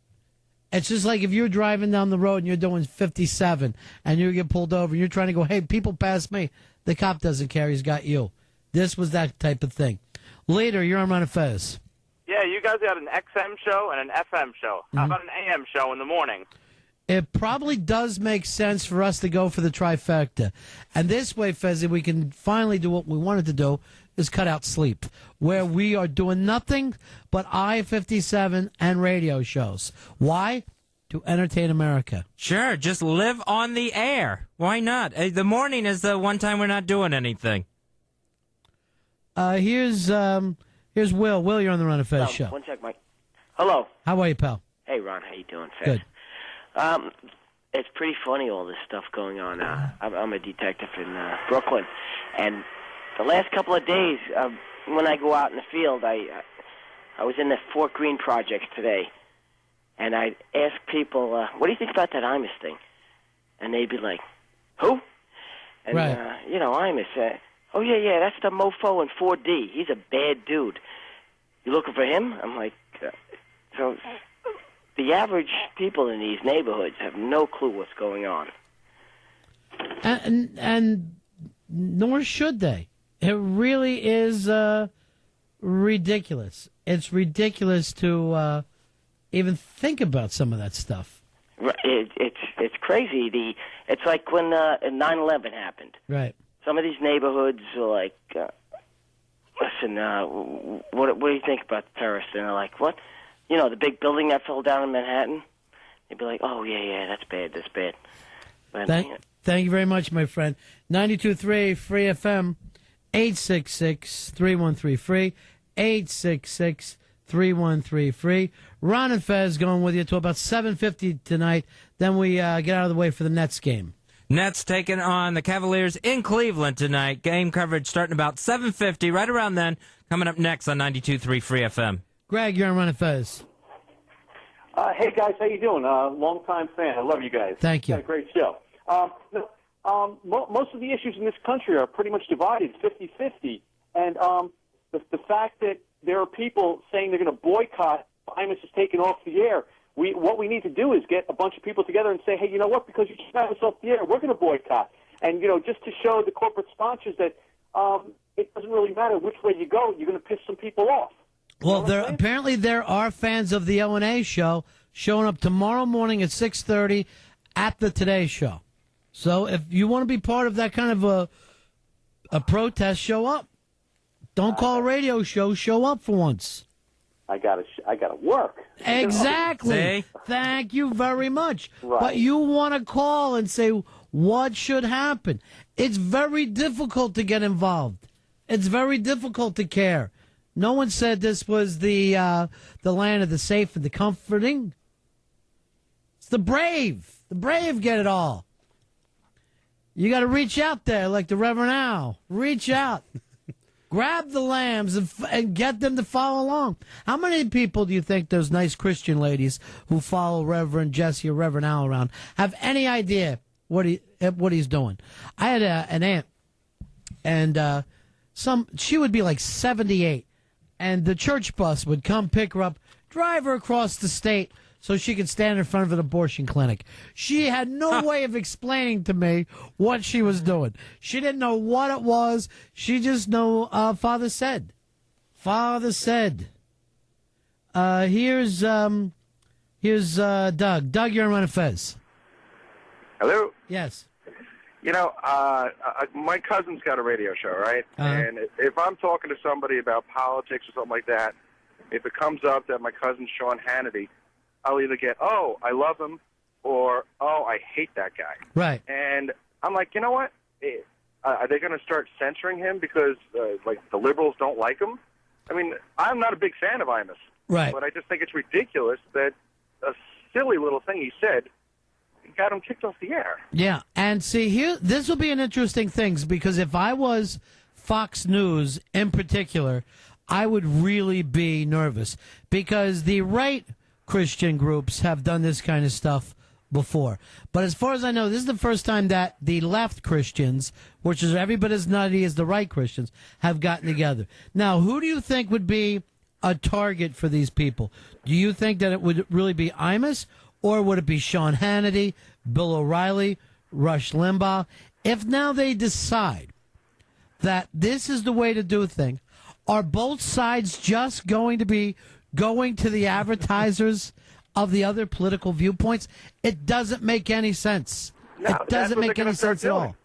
It's just like if you're driving down the road and you're doing 57 and you get pulled over and you're trying to go, hey, people pass me. The cop doesn't care. He's got you. This was that type of thing. Later, you're on Ron and Fez. Yeah, you guys got an XM show and an FM show. How about an AM show in the morning? It probably does make sense for us to go for the trifecta. And this way, Fezzi, we can finally do what we wanted to do, is cut out sleep, where we are doing nothing but I-57 and radio shows. Why? To entertain America. Sure, just live on the air. Why not? The morning is the one time we're not doing anything. Here's Will. Will, you're on the Ron and Fez show. One sec, Mike. Hello. How are you, pal? Hey, Ron. How you doing, Fez? Good. It's pretty funny, all this stuff going on. I'm a detective in Brooklyn, and the last couple of days, when I go out in the field, I was in the Fort Greene project today, and I ask people, what do you think about that Imus thing? And they'd be like, who? And, right. Imus. Oh, yeah, that's the mofo in 4D. He's a bad dude. You looking for him? I'm like, so the average people in these neighborhoods have no clue what's going on. And nor should they. It really is ridiculous. It's ridiculous to even think about some of that stuff. It's crazy. It's like when 9/11 happened. Right. Some of these neighborhoods are like, listen, what do you think about the terrorists? And they're like, what? The big building that fell down in Manhattan? they'd be like, "Oh yeah, that's bad." But, Thank you very much, my friend. 92.3 Free FM, 866-313-FREE, 866-313-FREE. Ron and Fez going with you till about 7:50 tonight. Then we get out of the way for the Nets game. Nets taking on the Cavaliers in Cleveland tonight. Game coverage starting about 7:50, right around then. Coming up next on 92.3 Free FM. Greg, you're on Ron and Fez. Hey, guys, how you doing? Long-time fan. I love you guys. Thank you. Got a great show. Most of the issues in this country are pretty much divided 50-50. And the fact that there are people saying they're going to boycott Imus is taken off the air, what we need to do is get a bunch of people together and say, hey, you know what, because you took Imus off the air, we're going to boycott. And, just to show the corporate sponsors that it doesn't really matter which way you go, you're going to piss some people off. Well, apparently there are fans of the O&A show showing up tomorrow morning at 6:30 at the Today Show. So if you want to be part of that kind of a protest, show up. Don't call a radio show. Show up for once. I gotta work. Exactly. See? Thank you very much. Right. But you want to call and say what should happen. It's very difficult to get involved. It's very difficult to care. No one said this was the land of the safe and the comforting. It's the brave. The brave get it all. You got to reach out there like the Reverend Al. Reach out. Grab the lambs and get them to follow along. How many people do you think those nice Christian ladies who follow Reverend Jesse or Reverend Al around have any idea what he's doing? I had an aunt, and she would be like 78, and the church bus would come pick her up, drive her across the state so she could stand in front of an abortion clinic. She had no way of explaining to me what she was doing. She didn't know what it was. She just knew Father said. Father said. Here's Doug. Doug, you're on Ron and Fez. Hello? Yes. My cousin's got a radio show, right? And if I'm talking to somebody about politics or something like that, if it comes up that my cousin's Sean Hannity, I'll either get, oh, I love him, or, oh, I hate that guy. Right. And I'm like, you know what? Are they going to start censoring him because, the liberals don't like him? I mean, I'm not a big fan of Imus. Right. But I just think it's ridiculous that a silly little thing he said got him kicked off the air. Yeah, and see, this will be an interesting thing, because if I was Fox News in particular, I would really be nervous, because the right Christian groups have done this kind of stuff before. But as far as I know, this is the first time that the left Christians, which is every bit as nutty as the right Christians, have gotten together. Now, who do you think would be a target for these people? Do you think that it would really be Imus, or would it be Sean Hannity, Bill O'Reilly, Rush Limbaugh? If now they decide that this is the way to do things, are both sides just going to be going to the advertisers of the other political viewpoints? It doesn't make any sense. No, it doesn't make any sense at all.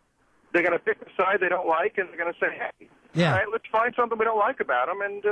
They're going to pick a side they don't like, and they're going to say, hey, Yeah. all right, let's find something we don't like about them, and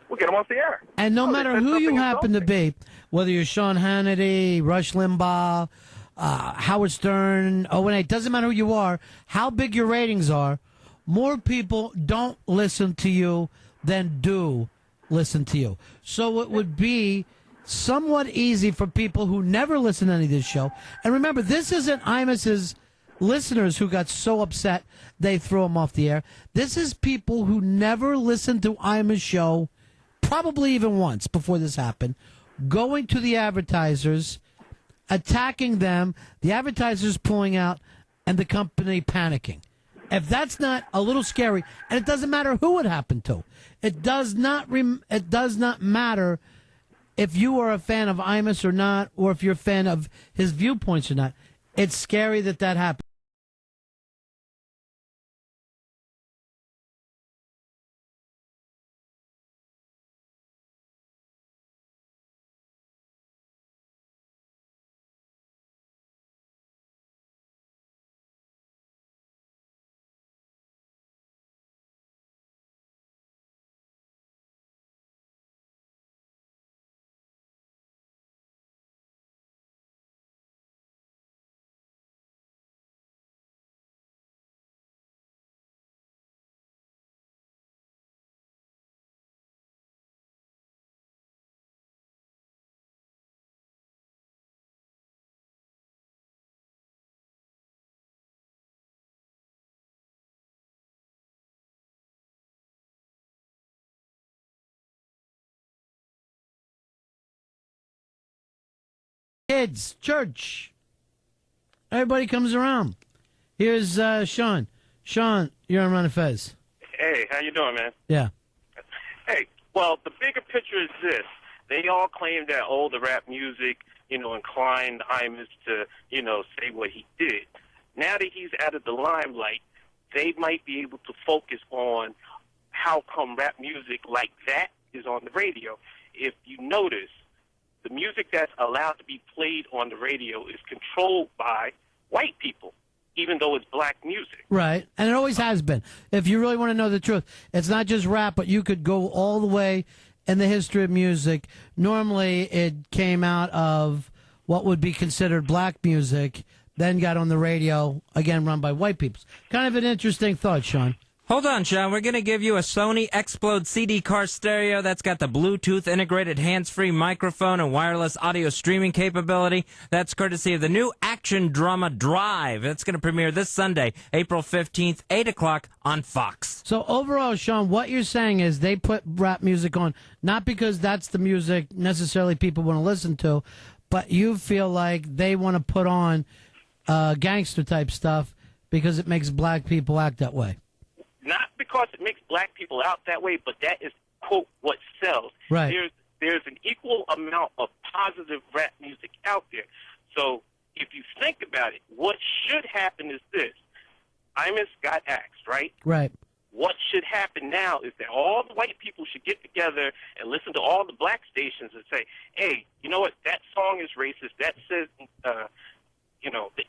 we'll get them off the air. And no matter who you happen to be, whether you're Sean Hannity, Rush Limbaugh, Howard Stern, O&A, doesn't matter who you are, how big your ratings are, more people don't listen to you than do listen to you. So it would be somewhat easy for people who never listen to any of this show. And remember, this isn't Imus's listeners who got so upset they threw him off the air. This is people who never listened to Imus show, probably even once before this happened, going to the advertisers, attacking them, the advertisers pulling out, and the company panicking. If that's not a little scary, and it doesn't matter who it happened to, it does not matter if you are a fan of Imus or not, or if you're a fan of his viewpoints or not. It's scary that happened. kids, church. Everybody comes around. Here's Sean. Sean, you're on Ron and Fez. Hey, how you doing, man? Yeah. Hey, well, the bigger picture is this. They all claim that, the rap music, inclined Imus to, say what he did. Now that he's out of the limelight, they might be able to focus on how come rap music like that is on the radio. If you notice, the music that's allowed to be played on the radio is controlled by white people, even though it's black music. Right, and it always has been. If you really want to know the truth, it's not just rap, but you could go all the way in the history of music. Normally, it came out of what would be considered black music, then got on the radio, again run by white people. Kind of an interesting thought, Sean. Hold on, Sean. We're going to give you a Sony Explode CD car stereo that's got the Bluetooth integrated hands-free microphone and wireless audio streaming capability. That's courtesy of the new action drama Drive. It's going to premiere this Sunday, April 15th, 8 o'clock on Fox. So overall, Sean, what you're saying is they put rap music on, not because that's the music necessarily people want to listen to, but you feel like they want to put on gangster-type stuff because it makes black people act that way. Not because it makes black people out that way, but that is, quote, what sells. Right. There's an equal amount of positive rap music out there. So if you think about it, what should happen is this. Imus got axed, right? Right. What should happen now is that all the white people should get together and listen to all the black stations and say, hey, you know what, that song is racist. That says, the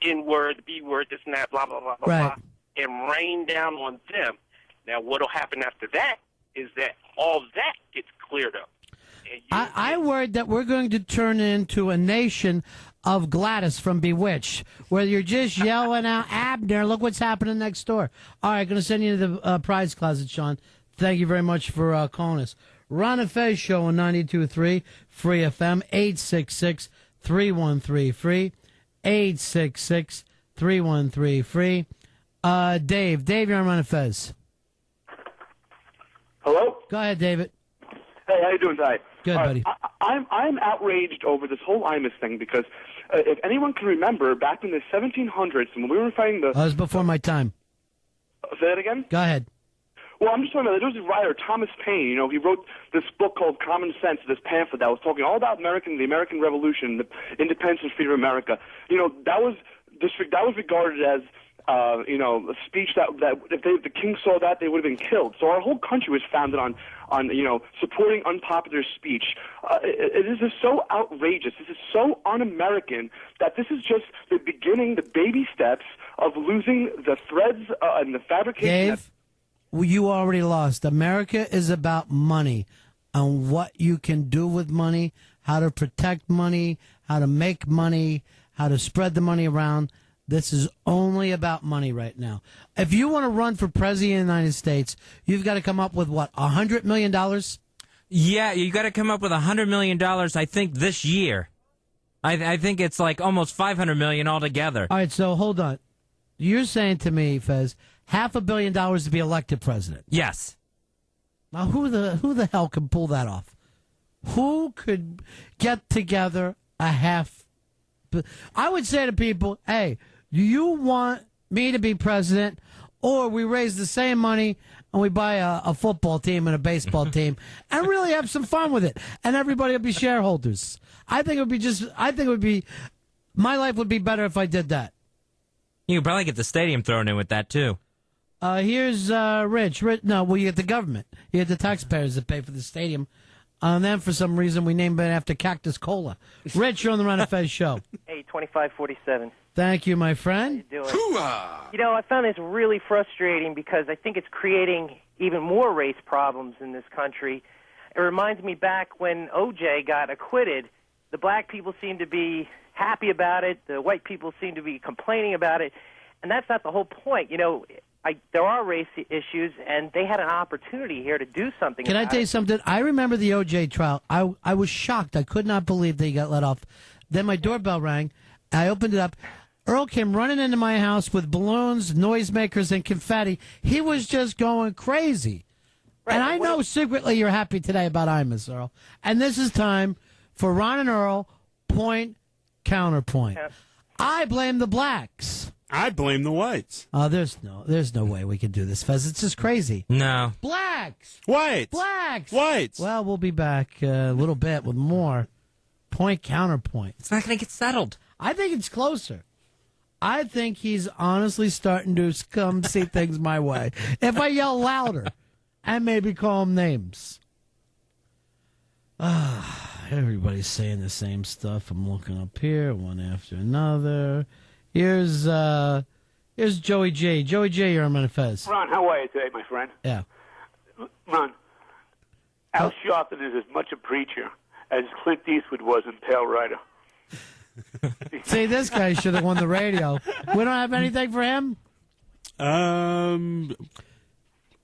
N-word, the B-word, this and that, blah, blah, blah, blah, right. blah. And rain down on them. Now, what will happen after that is that all that gets cleared up. I worried that we're going to turn into a nation of Gladys from Bewitched, where you're just yelling out, Abner, look what's happening next door. All right, going to send you to the prize closet, Sean. Thank you very much for calling us. Ron and Fez show on 92.3 Free FM, 866-313-FREE, 866-313-FREE. Dave, you're on Ron and Fez. Hello? Go ahead, David. Hey, how you doing tonight? Good, buddy. I'm outraged over this whole Imus thing because if anyone can remember, back in the 1700s, when we were fighting the... That was before my time. Say that again? Go ahead. Well, I'm just talking about, there was a writer, Thomas Paine, he wrote this book called Common Sense, this pamphlet that was talking all about the American Revolution, the independence and freedom of America. That was regarded as... a speech that if the king saw that, they would have been killed. So our whole country was founded on supporting unpopular speech. It is just so outrageous. This is so un-American that this is just the beginning, the baby steps of losing the threads and the fabrication. Dave, you already lost. America is about money and what you can do with money, how to protect money, how to make money, how to spread the money around. This is only about money right now. If you want to run for president of the United States, you've got to come up with, what, $100 million? Yeah, you got to come up with $100 million, I think, this year. I think it's like almost $500 million altogether. All right, so hold on. You're saying to me, Fez, $500 million to be elected president? Yes. Now, who the hell can pull that off? Who could get together a half? I would say to people, hey, do you want me to be president, or we raise the same money and we buy a football team and a baseball team and really have some fun with it, and everybody will be shareholders? I think it would be my life would be better if I did that. You could probably get the stadium thrown in with that too. Here's Rich. No, well, you get the government. You get the taxpayers that pay for the stadium. And then, for some reason, we named it after Cactus Cola. Rich, you're on the Ron and Fez show. Hey, 2547. Thank you, my friend. How you doing? I found this really frustrating because I think it's creating even more race problems in this country. It reminds me back when O.J. got acquitted, the black people seemed to be happy about it. The white people seemed to be complaining about it. And that's not the whole point. There are race issues, and they had an opportunity here to do something Can I tell you something? I remember the O.J. trial. I was shocked. I could not believe that he got let off. Then my doorbell rang. I opened it up. Earl came running into my house with balloons, noisemakers, and confetti. He was just going crazy. Right, and I know secretly you're happy today about Imus, Earl. And this is time for Ron and Earl, point counterpoint. I blame the blacks. I blame the whites. There's no way we can do this, Fez. It's just crazy. No. Blacks. Whites. Blacks. Whites. Well, we'll be back a little bit with more point counterpoint. It's not going to get settled. I think it's closer. I think he's honestly starting to come see things my way. If I yell louder and maybe call him names. Everybody's saying the same stuff. I'm looking up here, one after another. Here's Joey J. Joey J, you're on Ron and Fez. Ron, how are you today, my friend? Yeah. Ron, Al Sharpton is as much a preacher as Clint Eastwood was in Pale Rider. See, this guy should have won the radio. We don't have anything for him?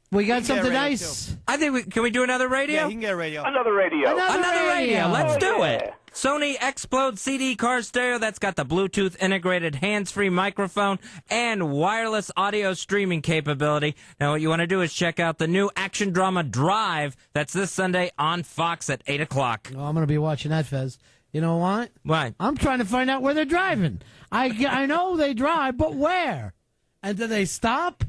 We got something nice. I think can we do another radio? Yeah, you can get a radio. Another radio. Another radio. Let's do it. Sony Explode CD car stereo that's got the Bluetooth integrated hands-free microphone and wireless audio streaming capability. Now what you want to do is check out the new action drama Drive that's this Sunday on Fox at 8 o'clock. Oh, I'm going to be watching that, Fez. You know what? Why? I'm trying to find out where they're driving. I know they drive, but where? And do they stop?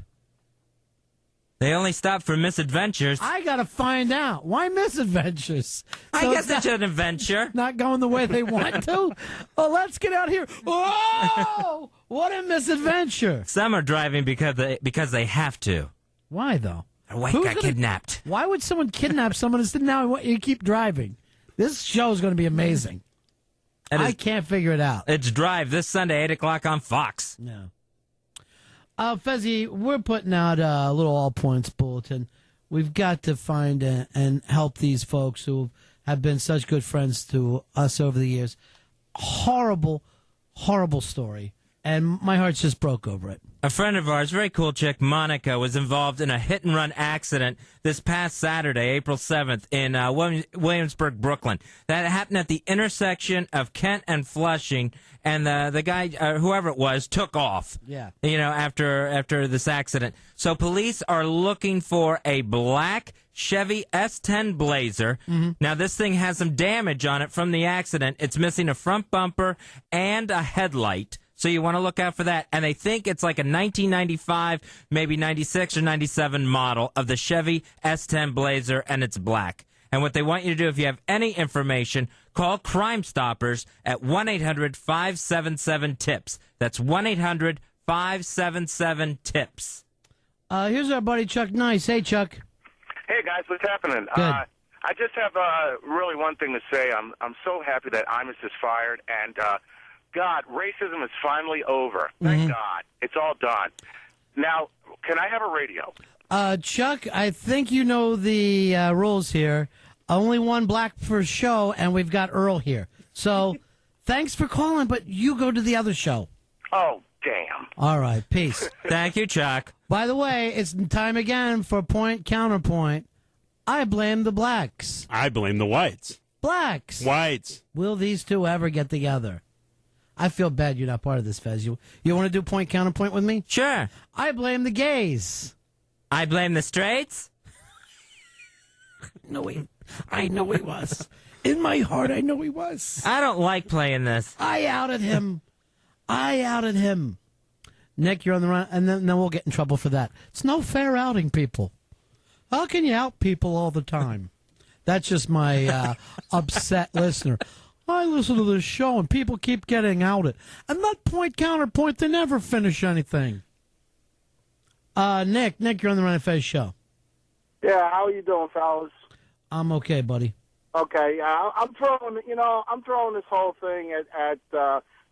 They only stop for misadventures. I got to find out. Why misadventures? I guess it's an adventure. Not going the way they want to? Well, let's get out here. Whoa! What a misadventure. Some are driving because they have to. Why, though? Their wife got kidnapped. Why would someone kidnap someone and say, now I want you to keep driving? This show is going to be amazing. I can't figure it out. It's Drive this Sunday, 8 o'clock on Fox. Yeah. Fezzy, we're putting out a little all points bulletin. We've got to find and help these folks who have been such good friends to us over the years. Horrible, horrible story. And my heart's just broke over it. A friend of ours, very cool chick, Monica, was involved in a hit-and-run accident this past Saturday, April 7th, in Williamsburg, Brooklyn. That happened at the intersection of Kent and Flushing, and the guy, whoever it was, took off. Yeah. After this accident. So police are looking for a black Chevy S10 Blazer. Mm-hmm. Now, this thing has some damage on it from the accident. It's missing a front bumper and a headlight. So you want to look out for that. And they think it's like a 1995, maybe 96 or 97 model of the Chevy S10 Blazer, and it's black. And what they want you to do, if you have any information, call Crime Stoppers at 1-800-577-TIPS. That's 1-800-577-TIPS. Here's our buddy Chuck Nice. Hey, Chuck. Hey, guys, what's happening? Good. I just have really one thing to say. I'm so happy that Imus is fired, and God, racism is finally over. Thank God. It's all done. Now, can I have a radio? Chuck, I think you know the rules here. Only one black per show, and we've got Earl here. So, thanks for calling, but you go to the other show. Oh, damn. All right, peace. Thank you, Chuck. By the way, it's time again for point counterpoint. I blame the blacks. I blame the whites. Blacks. Whites. Will these two ever get together? I feel bad you're not part of this, Fez. You want to do point counterpoint with me? Sure. I blame the gays. I blame the straights? I know he was. In my heart, I know he was. I don't like playing this. I outed him. Nick, you're on the run, and then we'll get in trouble for that. It's no fair outing people. How can you out people all the time? That's just my upset listener. I listen to this show, and people keep getting outed. And that point counterpoint, they never finish anything. Nick, you're on the Ron and Fez show. Yeah, how are you doing, fellas? I'm okay, buddy. Okay, I'm throwing this whole thing at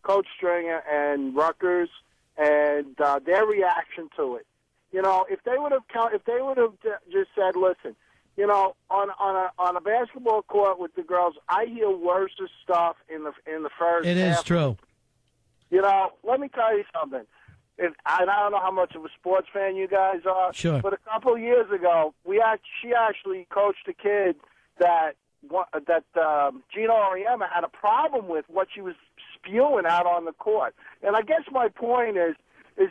Coach Stringer and Rutgers and their reaction to it. You know, if they would have just said, listen, you know, on a basketball court with the girls, I hear worse stuff in the first. It half. is true. You know, let me tell you something. And I don't know how much of a sports fan you guys are. Sure. But a couple of years ago, she actually coached a kid that Gino Auriemma had a problem with what she was spewing out on the court. And I guess my point is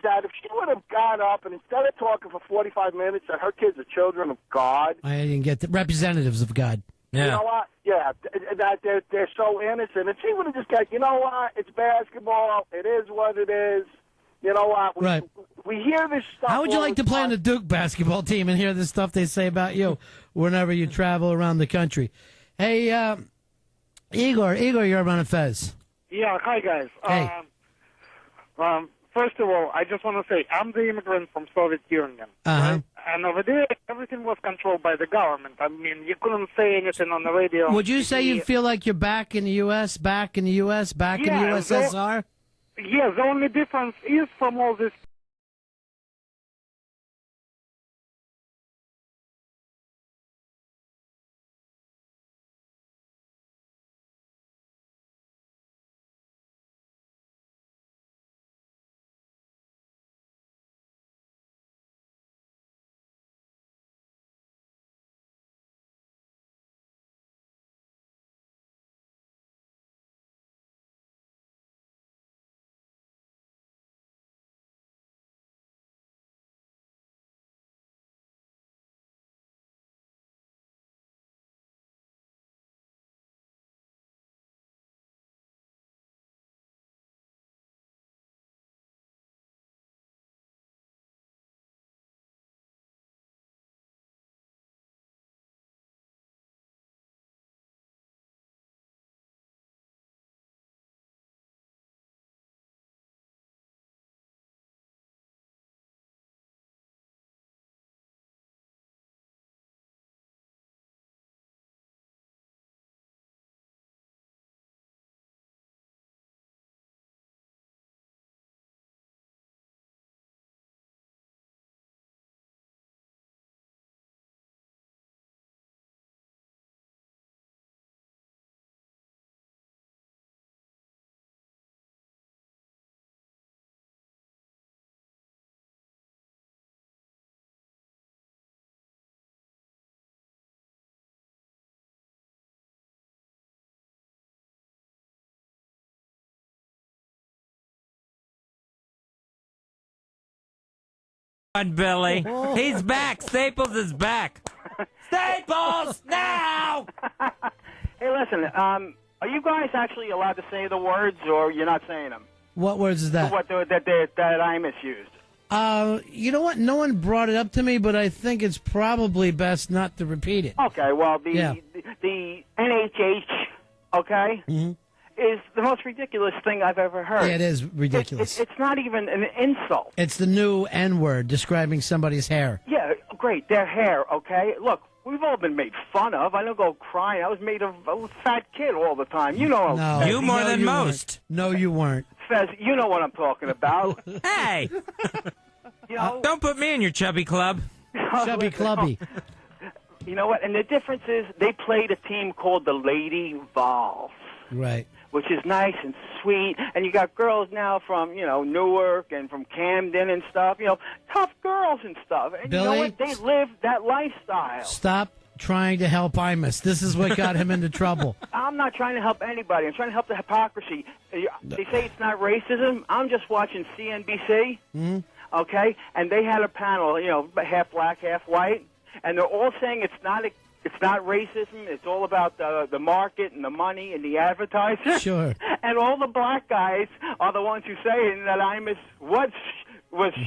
that if she would have got up and instead of talking for 45 minutes that her kids are children of God. I didn't get the representatives of God. Yeah. You know what? Yeah, that they're so innocent. If she would have just got, you know what? It's basketball. It is what it is. You know what? We hear this stuff. How would you like to play on the Duke basketball team and hear the stuff they say about you whenever you travel around the country? Hey, Igor, you're Ron and Fez. Yeah, hi, guys. Hey. First of all, I just want to say I'm the immigrant from Soviet Union. Uh-huh. And over there, everything was controlled by the government. I mean, you couldn't say anything on the radio. Would you say you feel like you're back in the U.S., back in the USSR? Yeah, the only difference is from all this. On Billy. He's back. Staples is back. Staples, now! Hey, listen, are you guys actually allowed to say the words, or you're not saying them? What words is that? That I misused. You know what? No one brought it up to me, but I think it's probably best not to repeat it. Okay, well, the NHH, okay, is the most ridiculous thing I've ever heard. Yeah, it is ridiculous. It's not even an insult. It's the new N-word describing somebody's hair. Yeah, great, their hair, okay? Look, we've all been made fun of. I don't go crying. I was made of a fat kid all the time. You know. No, you more than you most. Weren't. No, you weren't. Fez, you know what I'm talking about. Hey! You know, don't put me in your chubby club. Chubby clubby. You know what? And the difference is they played a team called the Lady Vols. Right. Which is nice and sweet. And you got girls now from, Newark and from Camden and stuff. Tough girls and stuff. And Billy, you know what? They live that lifestyle. Stop trying to help Imus. This is what got him into trouble. I'm not trying to help anybody. I'm trying to help the hypocrisy. They say it's not racism. I'm just watching CNBC. Mm-hmm. Okay? And they had a panel, half black, half white. And they're all saying it's not racism. It's all about the market and the money and the advertising. Sure. And all the black guys are the ones who saying that Imus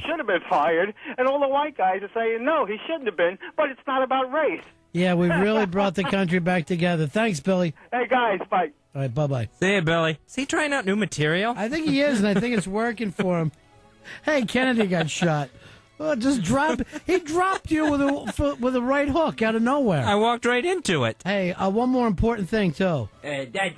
should have been fired, and all the white guys are saying no, he shouldn't have been. But it's not about race. Yeah, we've really brought the country back together. Thanks, Billy. Hey guys, bye. All right, bye-bye. See you, Billy. Is he trying out new material? I think he is, and I think it's working for him. Hey, Kennedy got shot. Oh, he dropped you with a right hook out of nowhere. I walked right into it. Hey, one more important thing, too. That